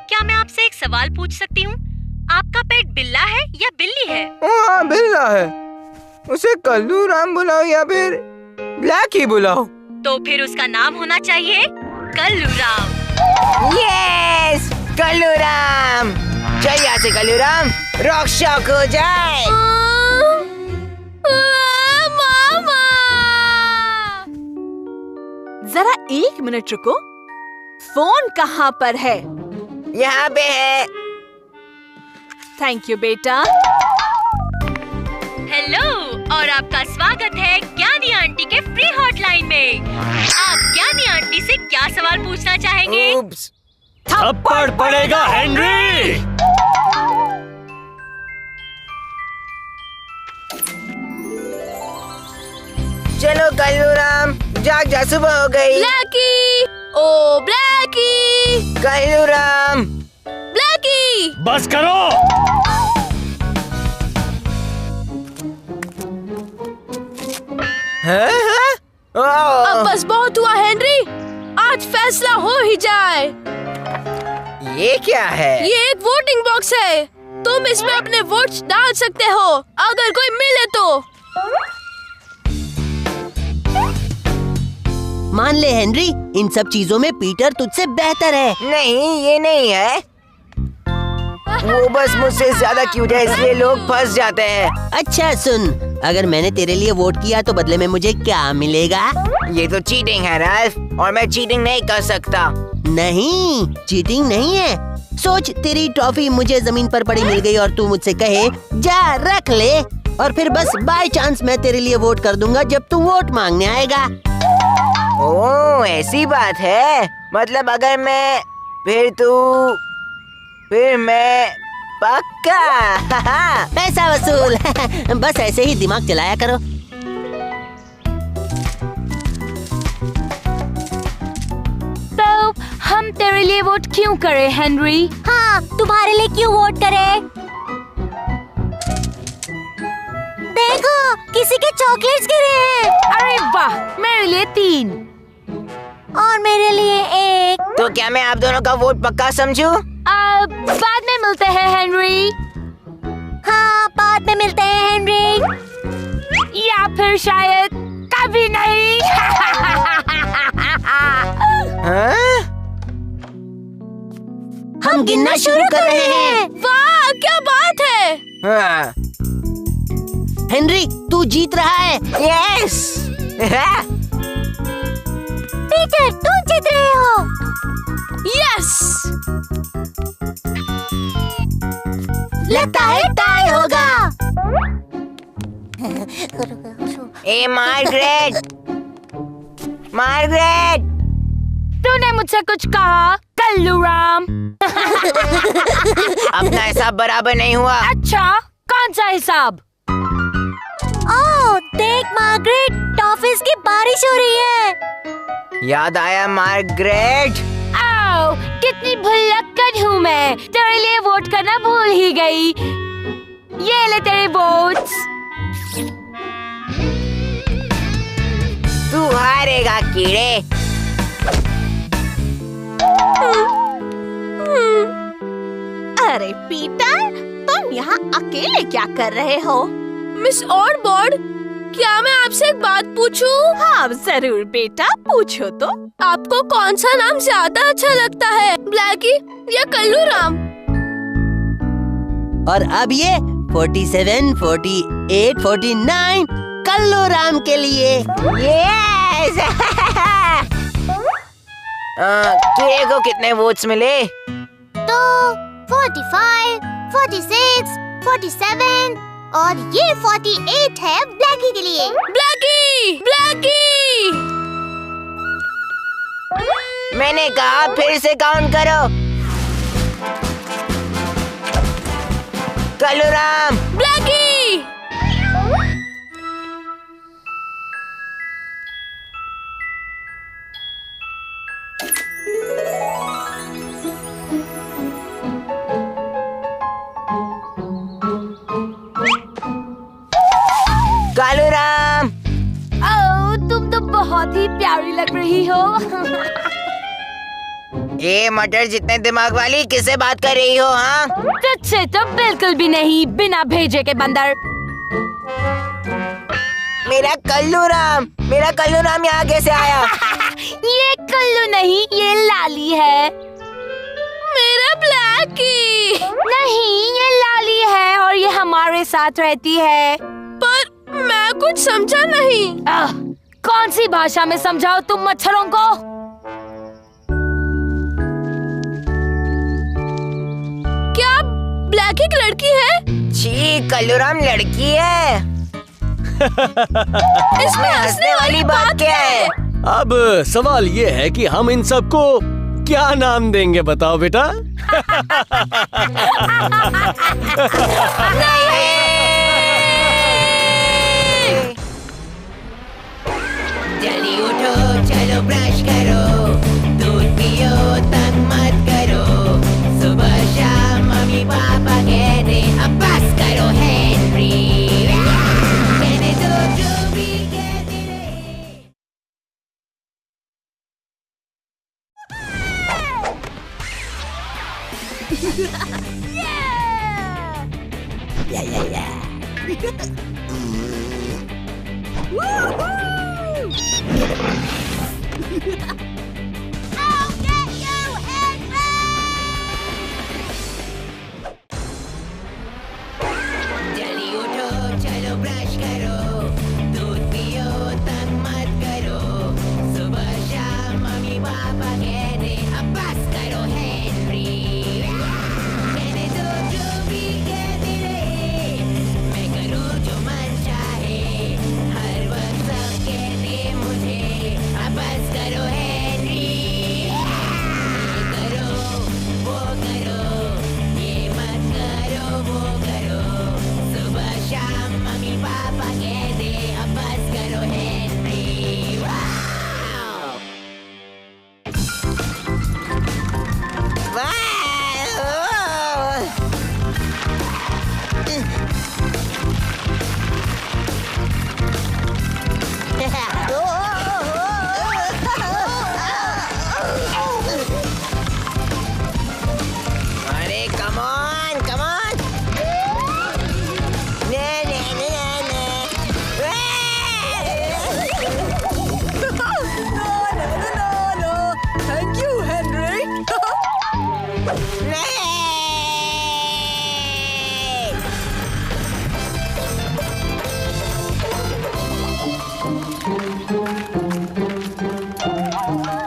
क्या मैं आपसे एक सवाल पूछ सकती हूँ? आपका पेट बिल्ला है या बिल्ली है? हाँ, बिल्ला है। उसे कल्लूराम बुलाओ या फिर ब्लैकी बुलाओ। तो फिर उसका नाम होना चाहिए कल्लूराम। यस, कल्लूराम। चल यहाँ से कल्लूराम, रॉक शॉक हो जाए। मामा। जरा 1 मिनट रुको। फोन कहाँ पर है? यहाँ पे है। थैंक यू बेटा। हेलो, और आपका स्वागत है ज्ञानी आंटी के फ्री हॉटलाइन में। आप ज्ञानी आंटी से क्या सवाल पूछना चाहेंगे? थप्पड़ पड़ेगा हेनरी। चलो कल्लू राम, जाग जा, सुबह हो गई। ब्लैकी, ओ ब्लैकी, कल्लू राम। ब्लैकी, बस करो। अब बस बहुत हुआ हेनरी, आज फैसला हो ही जाए। ये क्या है? ये एक वोटिंग बॉक्स है, तुम इसमें अपने वोट्स डाल सकते हो अगर कोई मिले तो। मान ले हेनरी, इन सब चीजों में पीटर तुझसे बेहतर है। नहीं, ये नहीं है। वो बस मुझसे ज्यादा क्यूट है, इसलिए लोग फंस जाते हैं। अच्छा सुन, अगर मैंने तेरे लिए वोट किया तो बदले में मुझे क्या मिलेगा? ये तो चीटिंग है राल्फ, और मैं चीटिंग नहीं कर सकता। नहीं, चीटिंग नहीं है। सोच, तेरी टॉफी मुझे जमीन पर पड़ी मिल गई और तू मुझसे कहे जा रख ले, और फिर बस बाय चांस मैं तेरे लिए वोट कर दूंगा जब तू वोट मांगने आएगा। ओह, ऐसी बात है। मतलब अगर मैं फिर मैं पक्का। पैसा वसूल। बस ऐसे ही दिमाग चलाया करो। तो हम तेरे लिए वोट क्यों करें हेनरी? हाँ, तुम्हारे लिए क्यों वोट करें? देखो, किसी के चॉकलेट्स गिरे हैं। अरे वाह, मेरे लिए 3 और मेरे लिए 1। तो क्या मैं आप दोनों का वोट पक्का समझूं? बाद में मिलते हैं हेनरी। हाँ, बाद में मिलते हैं हेनरी। या फिर शायद कभी नहीं। हाँ? हम गिनना शुरू कर रहे हैं। वाह, क्या बात है। हाँ। हेनरी, तू जीत रहा है। यस। पीटर, तुम जीत रहे हो। यस। लगता है टाई होगा। ए मार्गरेट, मार्गरेट, तूने मुझसे कुछ कहा कल्लू राम? अपना हिसाब बराबर नहीं हुआ। अच्छा, कौन सा हिसाब? ओह, देख मार्गरेट, टॉफीज की बारिश हो रही है। याद आया मार्गरेट। आओ, कितनी भुलक्कड़ हूँ मैं, तेरे लिए वोट करना भूल ही गई। ये ले तेरे वोट्स। तू हारेगा कीड़े। अरे पीटर, तुम यहाँ अकेले क्या कर रहे हो? मिस ऑर्डबॉर्ड, क्या मैं आपसे एक बात पूछूं? हाँ जरूर बेटा, पूछो तो। आपको कौन सा नाम ज्यादा अच्छा लगता है, ब्लैकी या कल्लू राम? और अब ये 47, 48, 49 कल्लू राम के लिए। यस। कीड़े को कितने वोट्स मिले? तो 45, 46, 47 और ये 48 है ब्लैकी के लिए। Blackie, Blackie. मैंने कहा फिर से काउंट करो। कल्लू राम, ब्लैकी। कालू राम। ओह, तुम तो बहुत ही प्यारी लग रही हो। ये मटर जितने दिमाग वाली किससे बात कर रही हो? हाँ, तुझसे तो बिल्कुल भी नहीं, बिना भेजे के बंदर। मेरा कल्लू राम यहाँ कैसे आया? ये कल्लू नहीं, ये लाली है। मेरा ब्लैकी। नहीं, ये लाली है और ये हमारे साथ रहती है। पर मैं कुछ समझा नहीं। कौन सी भाषा में समझाओ तुम मच्छरों को? क्या ब्लैकी एक लड़की है? छी, कल्लू राम लड़की है। इसमें हंसने वाली बात क्या है? अब सवाल ये है कि हम इन सबको क्या नाम देंगे, बताओ बेटा। जल्दी उठो, चलो ब्रश करो, दूध पियो, तंग मत करो, सुबह शाम मम्मी पापा कहते अब बस करो हेनरी, कहने दो जो भी कहते रहे, मैं करूँ जो मन चाहे, हर वक्त सब कहते मुझे अब बस करो हेनरी, ये करो, वो करो, ये मत करो, वो करो, सुबह शाम मम्मी पापा कहते अब बस करो हेनरी। अरे कम ऑन कम ऑन, ने ने ने ने थैंक यू हेनरी।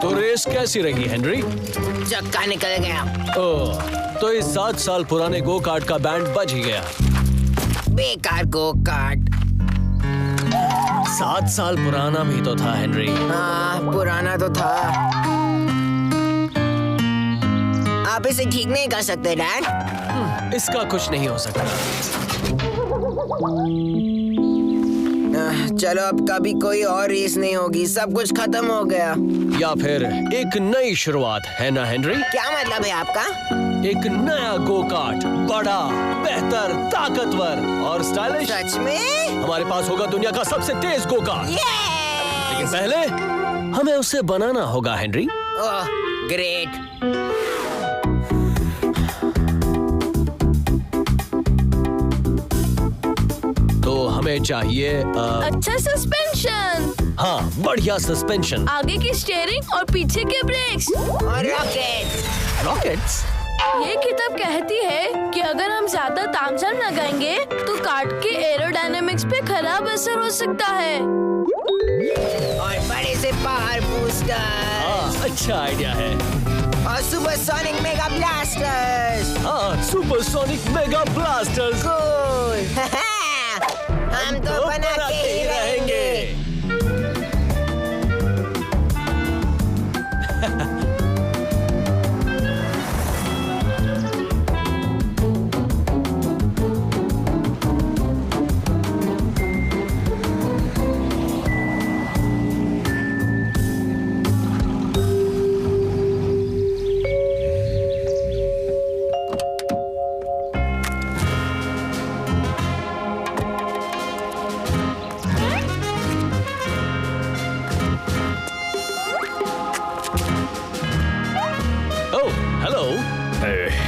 तो रेस कैसी रही हेनरी? चक्का निकल गया। ओह, तो इस 7 साल पुराने गो कार्ट का बैंड बज ही गया। बेकार गो कार्ट। 7 साल पुराना भी तो था हेनरी। हाँ, पुराना तो था। आप इसे ठीक नहीं कर सकते डैड? इसका कुछ नहीं हो सकता। चलो अब कभी कोई और रेस नहीं होगी, सब कुछ खत्म हो गया। या फिर एक नई शुरुआत, है ना हेनरी? क्या मतलब है आपका? एक नया गो कार्ट, बड़ा, बेहतर, ताकतवर और स्टाइलिश। सच में? हमारे पास होगा दुनिया का सबसे तेज गो कार्ट। लेकिन पहले हमें उसे बनाना होगा हेनरी। ओह, ग्रेट। तो हमें चाहिए अच्छा सस्पेंशन। हाँ, बढ़िया सस्पेंशन। आगे की स्टीयरिंग और पीछे के ब्रेक्स। और रॉकेट्स। रॉकेट्स? ये किताब कहती है कि अगर हम ज्यादा तामझाम लगाएंगे तो कार्ट के एरोडायनेमिक्स पे खराब असर हो सकता है। और बड़े से पावर बूस्टर। हाँ, अच्छा आइडिया है। और सुपरसोनिक मेगा ब्लास्टर्स। हाँ, सुपरसोनिक मेगा ब्लास्टर्स। कूल। हम तो बना के ही रहेंगे।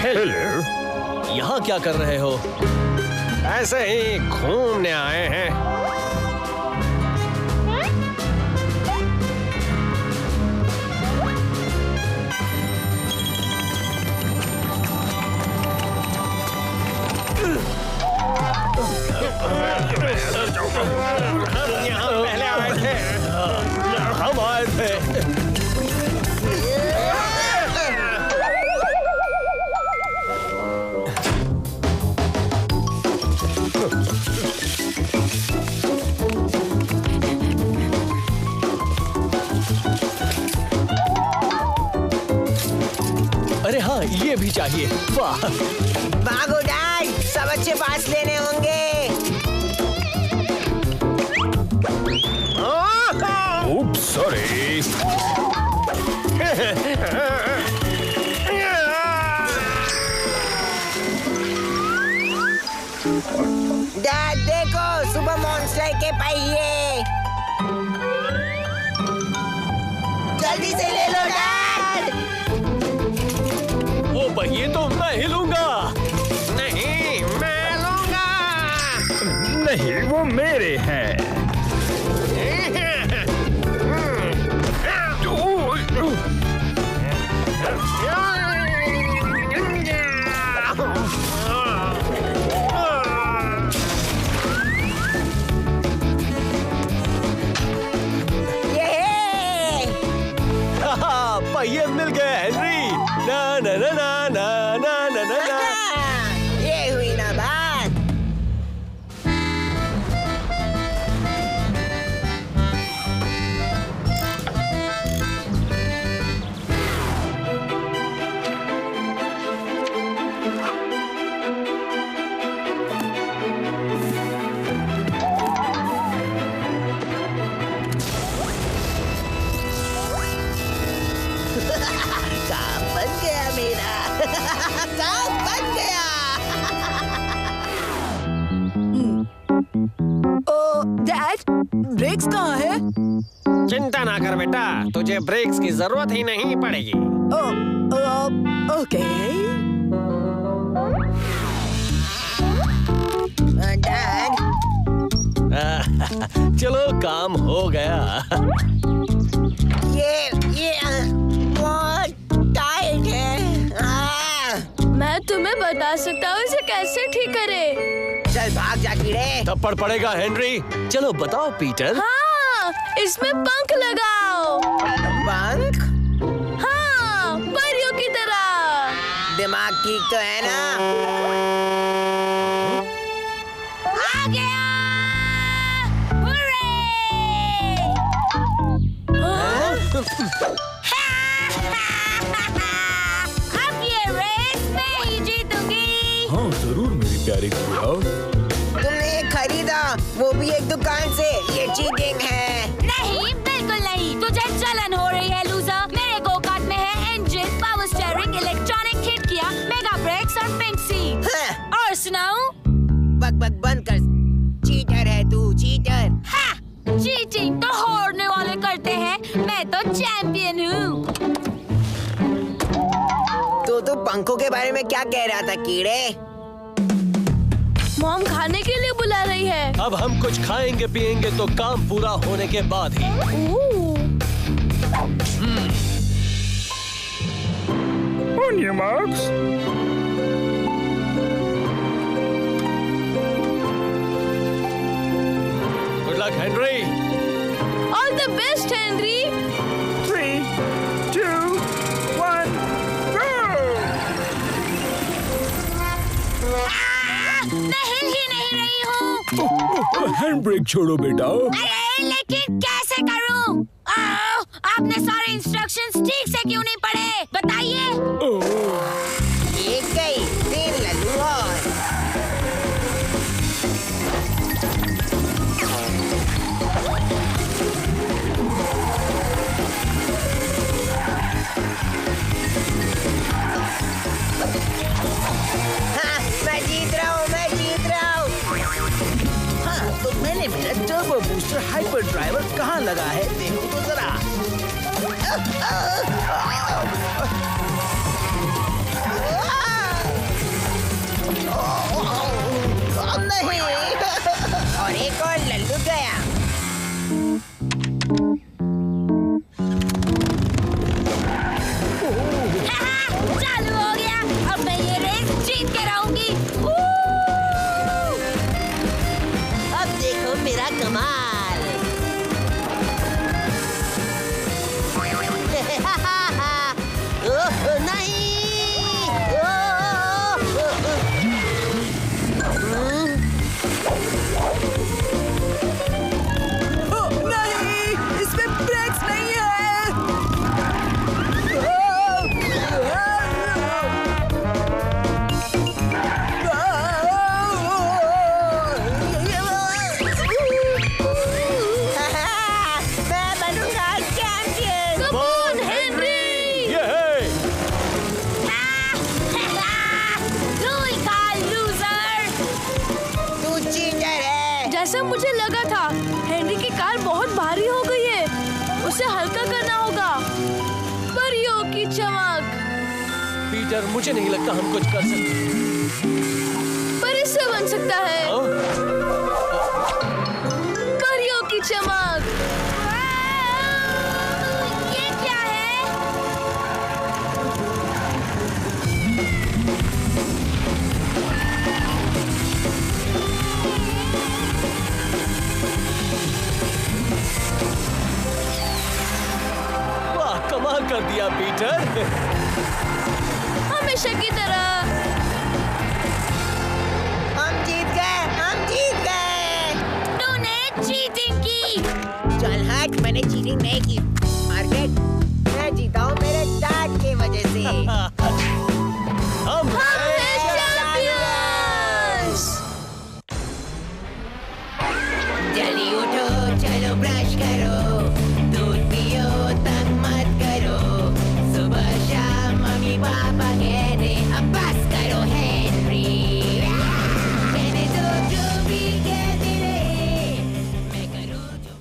हेलो। यहाँ क्या कर रहे हो? ऐसे ही घूमने आए हैं। यहाँ पहले आए थे। हम आए थे। अरे हाँ, ये भी चाहिए। वाह! भागो डैड, सब अच्छे पास लेने होंगे। Oops, sorry. डैड देखो, सुपर मॉन्स्टर के पहिए। जल्दी से ले लो डैड। वो पहिए तो मैं हिलूंगा। नहीं, मैं लूंगा। नहीं, वो मेरे हैं। ये मिल गया हेनरी। ना ना ना ना ना ना ना ना ना। ये हुई ना बात। काम बन गया मेरा। काम बन गया। ओ डैड, ब्रेक्स कहाँ है? चिंता ना कर बेटा, तुझे ब्रेक्स की जरूरत ही नहीं पड़ेगी। ओके। डैड, चलो काम हो गया। ये बहुत टाइट है। मैं तुम्हें बता सकता हूँ इसे कैसे ठीक करे। चल भाग जा कीड़े। थप्पड़ पड़ेगा हेनरी। चलो बताओ पीटर। हाँ, इसमें पंख लगाओ। पंख? हाँ, परियों की तरह। दिमाग ठीक तो है ना? आ गया! अब ये रेस मैं ही जीतूंगी। हाँ जरूर मेरी प्यारी गुड़िया। तुमने ये खरीदा, वो भी एक दुकान से। ये चीटिंग है। नहीं, बिल्कुल नहीं। तुझे जलन हो रही है लूजर। मेरे गो-कार्ट में है इंजन, पावर स्टीयरिंग, इलेक्ट्रॉनिक खिड़कियाँ, मेगा ब्रेक्स और पिंक सीट। और सुनाऊं? बक बक बंद कर। चीटर है तू, चीटर। हाँ, चीटिंग तो हारने वाले करते हैं। मैं तो चैंपियन हूँ। तो पंखों के बारे में क्या कह रहा था कीड़े? मॉम खाने के लिए बुला रही है। अब हम कुछ खाएंगे पिएंगे तो काम पूरा होने के बाद ही। On your marks. Good luck, Henry. All the best, Henry. 3, 2, 1, go! मैं हिल ही नहीं रही हूँ। हैंड ब्रेक छोड़ो बेटा। अरे लेकिन कैसे करूँ? आपने सारे इंस्ट्रक्शंस ठीक से क्यों नहीं पढ़े? बताइए। एक गई, 3 लल्लू और। हाँ, मैं जीत रहा हूँ, मैं जीत रहा हूँ। हाँ, तो मैंने मेरा टर्बो बूस्टर हाइपर ड्राइवर कहाँ लगा है देखो तो जरा। नहीं। और एक और लल्लू गया। चालू हो गया। अब मैं ये रेस जीत के रहूंगी। अब देखो मेरा कमाल। ओह, नहीं। नहीं, इसमें ब्रेक्स नहीं है। मैं बनूंगा चैंपियन। Come on, Henry. धूल खा लूजर। तू चीटर है। जैसा मुझे लगा था, हेनरी की कार बहुत भारी हो गई है। उसे हल्का करना होगा। परियों की चमक। पीटर, मुझे नहीं लगता हम कुछ कर सकते। पर इससे बन सकता है। किया पीटर। हमेशा की तरह। हम जीत गए। तूने चीटिंग की। चल हट, मैंने चीटिंग नहीं की। मार्केट, मैं जीता हूँ मेरे डैड की वजह से। हम जल्दी उठो, चलो ब्रश करो, दूध पियो, तंग मत करो। सुबह शाम मम्मी पापा कहते अब बस करो हेनरी। कहने दो जो भी कहते रहे, मैं करूँ जो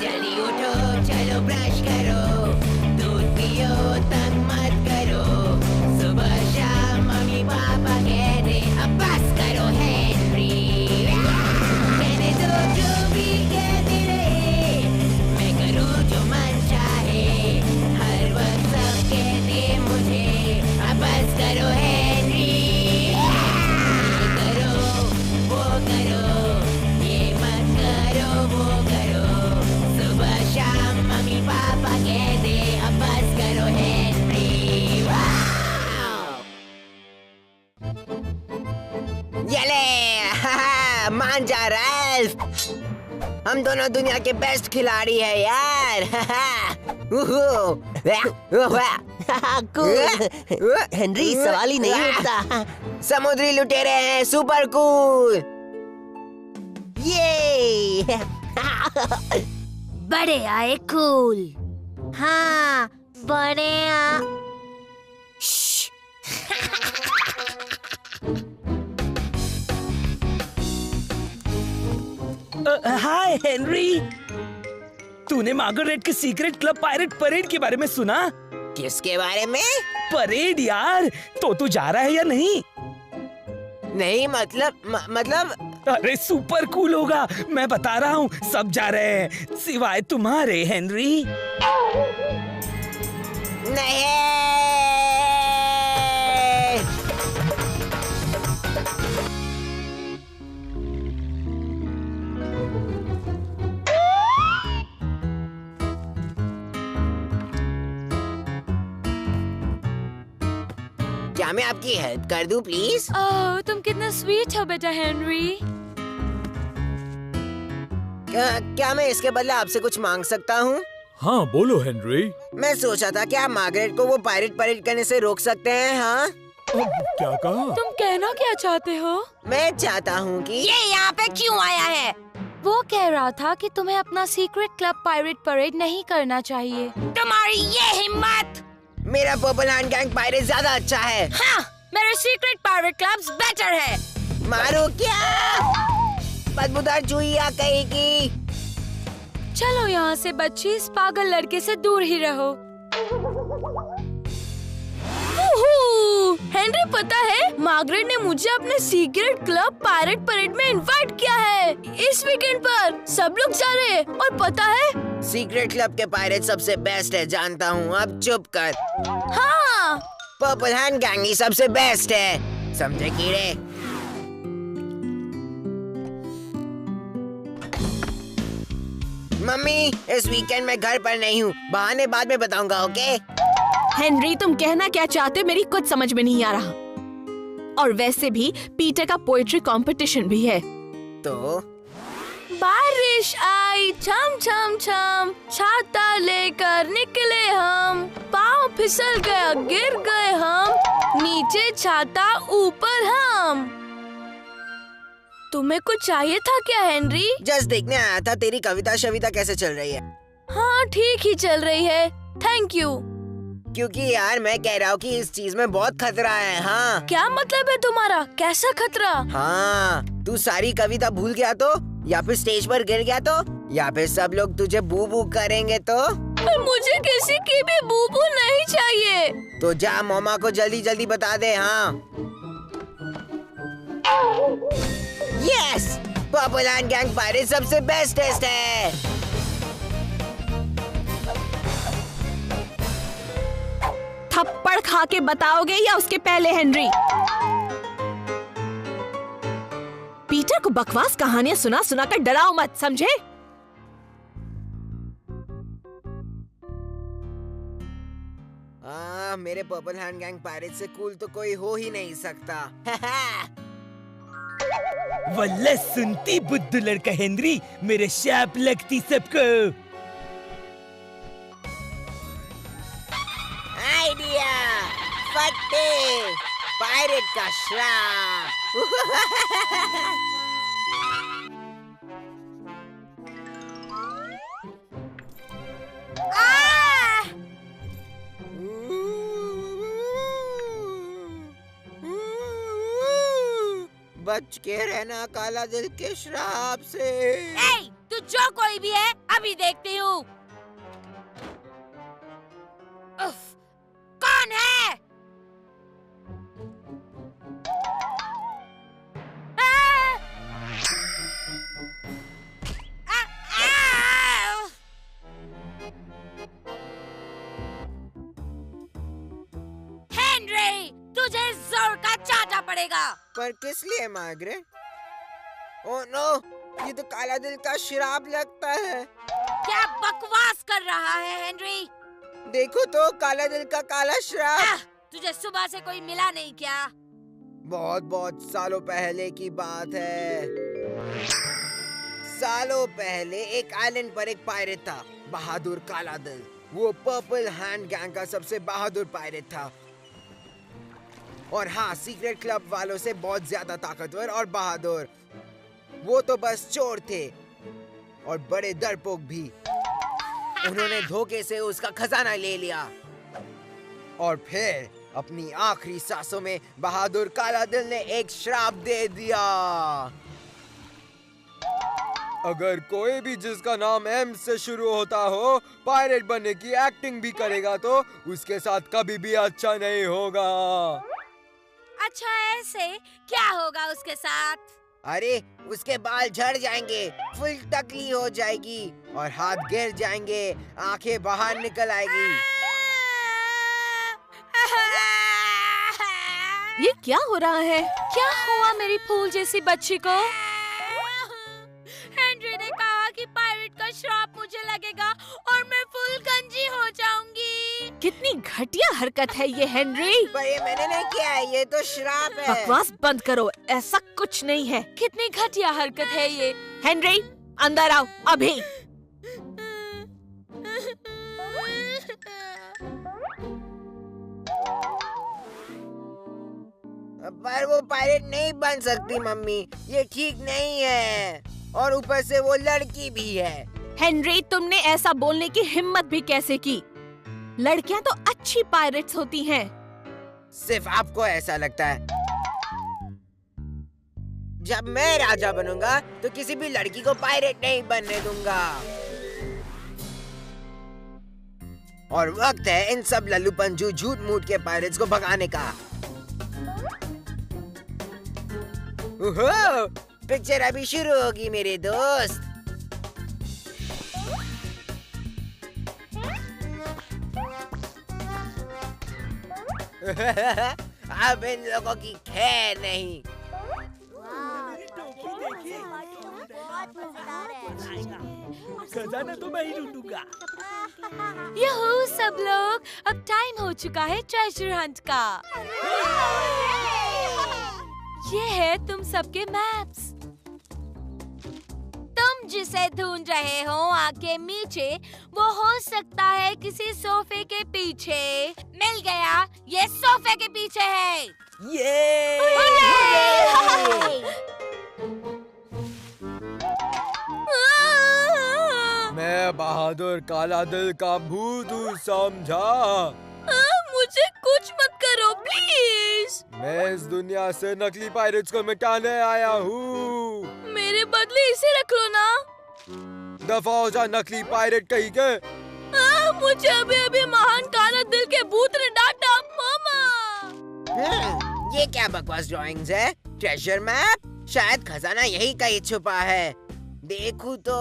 जल्दी उठो, चलो ब्रश करो, दूध पियो, तंग मत करो। सुबह शाम मम्मी पापा कहते अब बस करो हेनरी। कहने दो जो भी कहते रहे, मैं करूँ जो मन चाहे। हर वक्त सब कहते मुझे अब बस करो हेनरी। ये करो, वो करो, ये मत करो, वो करो। सुबह शाम मम्मी पापा कहते अब बस करो हेनरी। मान जा रैल्फ, हम दोनों दुनिया के बेस्ट खिलाड़ी हैं यार। हेनरी, सवाल ही नहीं उठता। समुद्री लुटेरे हैं, सुपर कूल। ये बड़े आए कूल। हाँ, बड़े हाय हेनरी, तूने मार्गरेट के सीक्रेट क्लब पायरेट परेड के बारे में सुना? किसके बारे में? परेड यार, तो तू जा रहा है या नहीं? नहीं मतलब अरे सुपर कूल होगा, मैं बता रहा हूँ, सब जा रहे हैं सिवाय तुम्हारे हेनरी। नहीं। क्या मैं आपकी हेल्प कर दूं प्लीज? ओह, तुम कितना स्वीट हो बेटा हेनरी। क्या मैं इसके बदले आपसे कुछ मांग सकता हूँ? हाँ बोलो हेनरी। मैं सोचा था कि आप मार्गरेट को वो पायरेट परेड करने से रोक सकते हैं। हाँ, क्या कहा? तुम कहना क्या चाहते हो? मैं चाहता हूँ कि ये यहाँ पे क्यों आया है? वो कह रहा था कि तुम्हें अपना सीक्रेट क्लब पायरेट परेड नहीं करना चाहिए। तुम्हारी ये हिम्मत! मेरा पर्पल हैंड गैंग पायरेट ज्यादा अच्छा है। हाँ, मेरे सीक्रेट पायरेट क्लब्स बेटर है। मारो क्या? बदबूदार चूहिया कहेगी। चलो यहाँ से बच्ची, इस पागल लड़के से दूर ही रहो। हेनरी, पता है मार्गरेट ने मुझे अपने सीक्रेट क्लब पायरेट परेड में इनवाइट किया है। इस वीकेंड पर सब लोग जा रहे हैं और पता है सीक्रेट क्लब के पायरेट सबसे बेस्ट है, जानता हूँ। अब चुप कर। हाँ, पर्पल हैंड गैंग ही सबसे बेस्ट है, समझे कीड़े? मम्मी, इस वीकेंड मैं घर पर नहीं हूँ, बहाने बाद में बताऊंगा, ओके? हेनरी, तुम कहना क्या चाहते मेरी कुछ समझ में नहीं आ रहा। और वैसे भी पीटर का पोएट्री कंपटीशन भी है। तो बारिश आई छम छम छम, छाता लेकर निकले हम, पाँव फिसल गया गिर गए हम, नीचे छाता ऊपर हम। तुम्हें कुछ चाहिए था क्या हेनरी? जस्ट देखने आया था तेरी कविता शविता कैसे चल रही है। हाँ, ठीक ही चल रही है, थैंक यू। क्योंकि यार मैं कह रहा हूँ कि इस चीज में बहुत खतरा है। हाँ, क्या मतलब है तुम्हारा? कैसा खतरा? हाँ, तू सारी कविता भूल गया तो, या फिर स्टेज पर गिर गया तो, या फिर सब लोग तुझे बू बू करेंगे तो? पर मुझे किसी की भी बू बू नहीं चाहिए। तो जा मम्मा को जल्दी जल्दी बता दे। हाँ yes, purple hand gang pirate सबसे बेस्ट टेस्ट है। थप्पड़ खा के बताओगे या उसके पहले, हेनरी? पीटर को बकवास कहानियां सुना सुना कर डराओ मत, समझे? मेरे पर्पल हैंड गैंग पायरेट से कूल तो कोई हो ही नहीं सकता। वल्ला सुनती बुद्धू लड़का हेनरी, मेरे शाप लगती सबको। आइडिया, फट्टे, पायरेट का श्राप। बच के रहना काला दिल के श्राप से। तू जो कोई भी है, अभी देखती हूँ। कौन है? हेनरी, तुझे जोर का चाटा पड़ेगा। पर किस लिए मार्गरेट? ओह नो, ये तो काला दिल का श्राप लगता है। क्या बकवास कर रहा है हेनरी? देखो तो, काला दिल का काला श्राप। तुझे सुबह से कोई मिला नहीं क्या? बहुत बहुत सालों पहले की बात है। सालों पहले एक आइलैंड पर एक पायरेट था, बहादुर काला दिल। वो पर्पल हैंड गैंग का सबसे बहादुर पायरेट था। और हाँ, सीक्रेट क्लब वालों से बहुत ज्यादा ताकतवर और बहादुर। वो तो बस चोर थे और बड़े डरपोक भी। उन्होंने धोखे से उसका खजाना ले लिया और फिर अपनी आखिरी सांसों में बहादुर काला दिल ने एक श्राप दे दिया। अगर कोई भी जिसका नाम एम से शुरू होता हो पायरेट बनने की एक्टिंग भी करेगा तो उसके साथ कभी भी अच्छा नहीं होगा। अच्छा, ऐसे क्या होगा उसके साथ? अरे, उसके बाल झड़ जाएंगे, फुल टकली हो जाएगी और हाथ गिर जाएंगे, आंखें बाहर निकल आएगी। ये क्या हो रहा है? क्या हुआ मेरी फूल जैसी बच्ची को? हेनरी ने कहा कि पायरेट का श्राप मुझे लगेगा और मैं फुल गंजी हो जाऊंगी। कितनी घटिया हरकत है ये, हेनरी। पर ये मैंने नहीं किया है, ये तो श्राप है। बकवास बंद करो, ऐसा कुछ नहीं है। कितनी घटिया हरकत है ये। हेनरी, अंदर आओ अभी। पर वो पायरेट नहीं बन सकती मम्मी, ये ठीक नहीं है। और ऊपर से वो लड़की भी है। हेनरी, तुमने ऐसा बोलने की हिम्मत भी कैसे की? लड़कियां तो अच्छी पायरेट्स होती हैं। सिर्फ आपको ऐसा लगता है। जब मैं राजा बनूंगा तो किसी भी लड़की को पायरेट नहीं बनने दूंगा। और वक्त है इन सब लल्लू पंजू झूठ मूठ के पायरेट्स को भगाने का। ओहो, पिक्चर अभी शुरू होगी मेरे दोस्त। अब इन लोगों की खैर नहीं। खजाना तो मैं ही ढूंढूंगा। यहू सब लोग, अब टाइम हो चुका है ट्रेजर हंट का। ये है तुम सबके मैप्स। तुम जिसे ढूंढ रहे हो आगे नीचे, वो हो सकता है किसी सोफे के पीछे। मिल गया, ये सोफे के पीछे है। मैं बहादुर काला दिल का भूत हूँ, समझा? मुझे कुछ मत करो प्लीज। मैं इस दुनिया से नकली पायरेट्स को मिटाने आया हूँ। मेरे बदले इसे रख लो ना। दफा हो जा नकली पायरेट कहीं के। मुझे अभी अभी महान काला दिल के भूत ने डांटा। मामा, ये क्या बकवास ड्राइंग्स है? Treasure map? शायद खजाना यही कहीं छुपा है। देखूं तो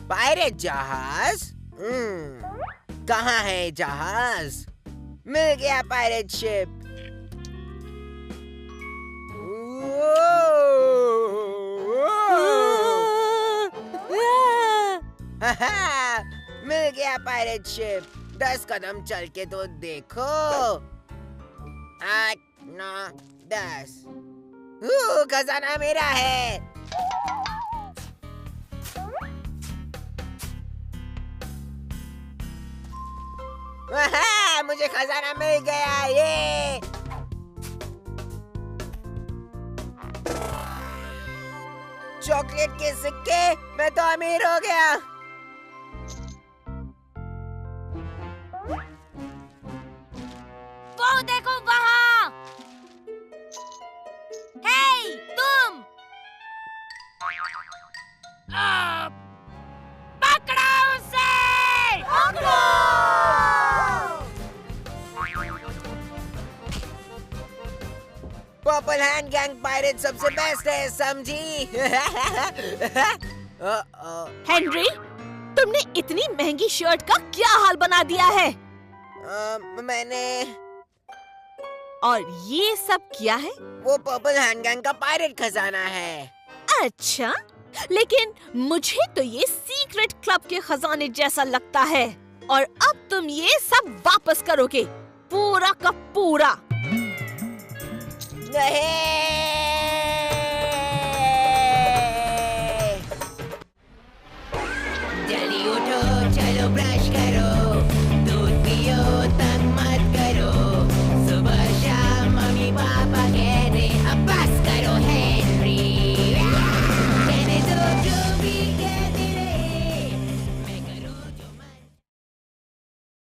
पायरेट जहाज। कहाँ है जहाज? मिल गया पायरेट शिप। मिल गया पायरेट शिप। 10 कदम चल के तो देखो। 8, 9, 10। खजाना मेरा है। मुझे खजाना मिल गया। ये चॉकलेट के सिक्के। मैं तो अमीर हो गया। वो देखो वहाँ। हे तुम, पकड़ो उसे। पर्पल हैंड गैंग पायरेट सबसे बेस्ट है, समझी? हेनरी, तुमने इतनी महंगी शर्ट का क्या हाल बना दिया है? मैंने। और ये सब क्या है? वो पर्पल हैंड गैंग का पायरेट खजाना है। अच्छा, लेकिन मुझे तो ये सीक्रेट क्लब के खजाने जैसा लगता है। और अब तुम ये सब वापस करोगे, पूरा का पूरा। जल्दी उठो, चलो ब्रश करो, दूध पियो, तंग मत करो। सुबह शाम मम्मी पापा कहते अब बस करो।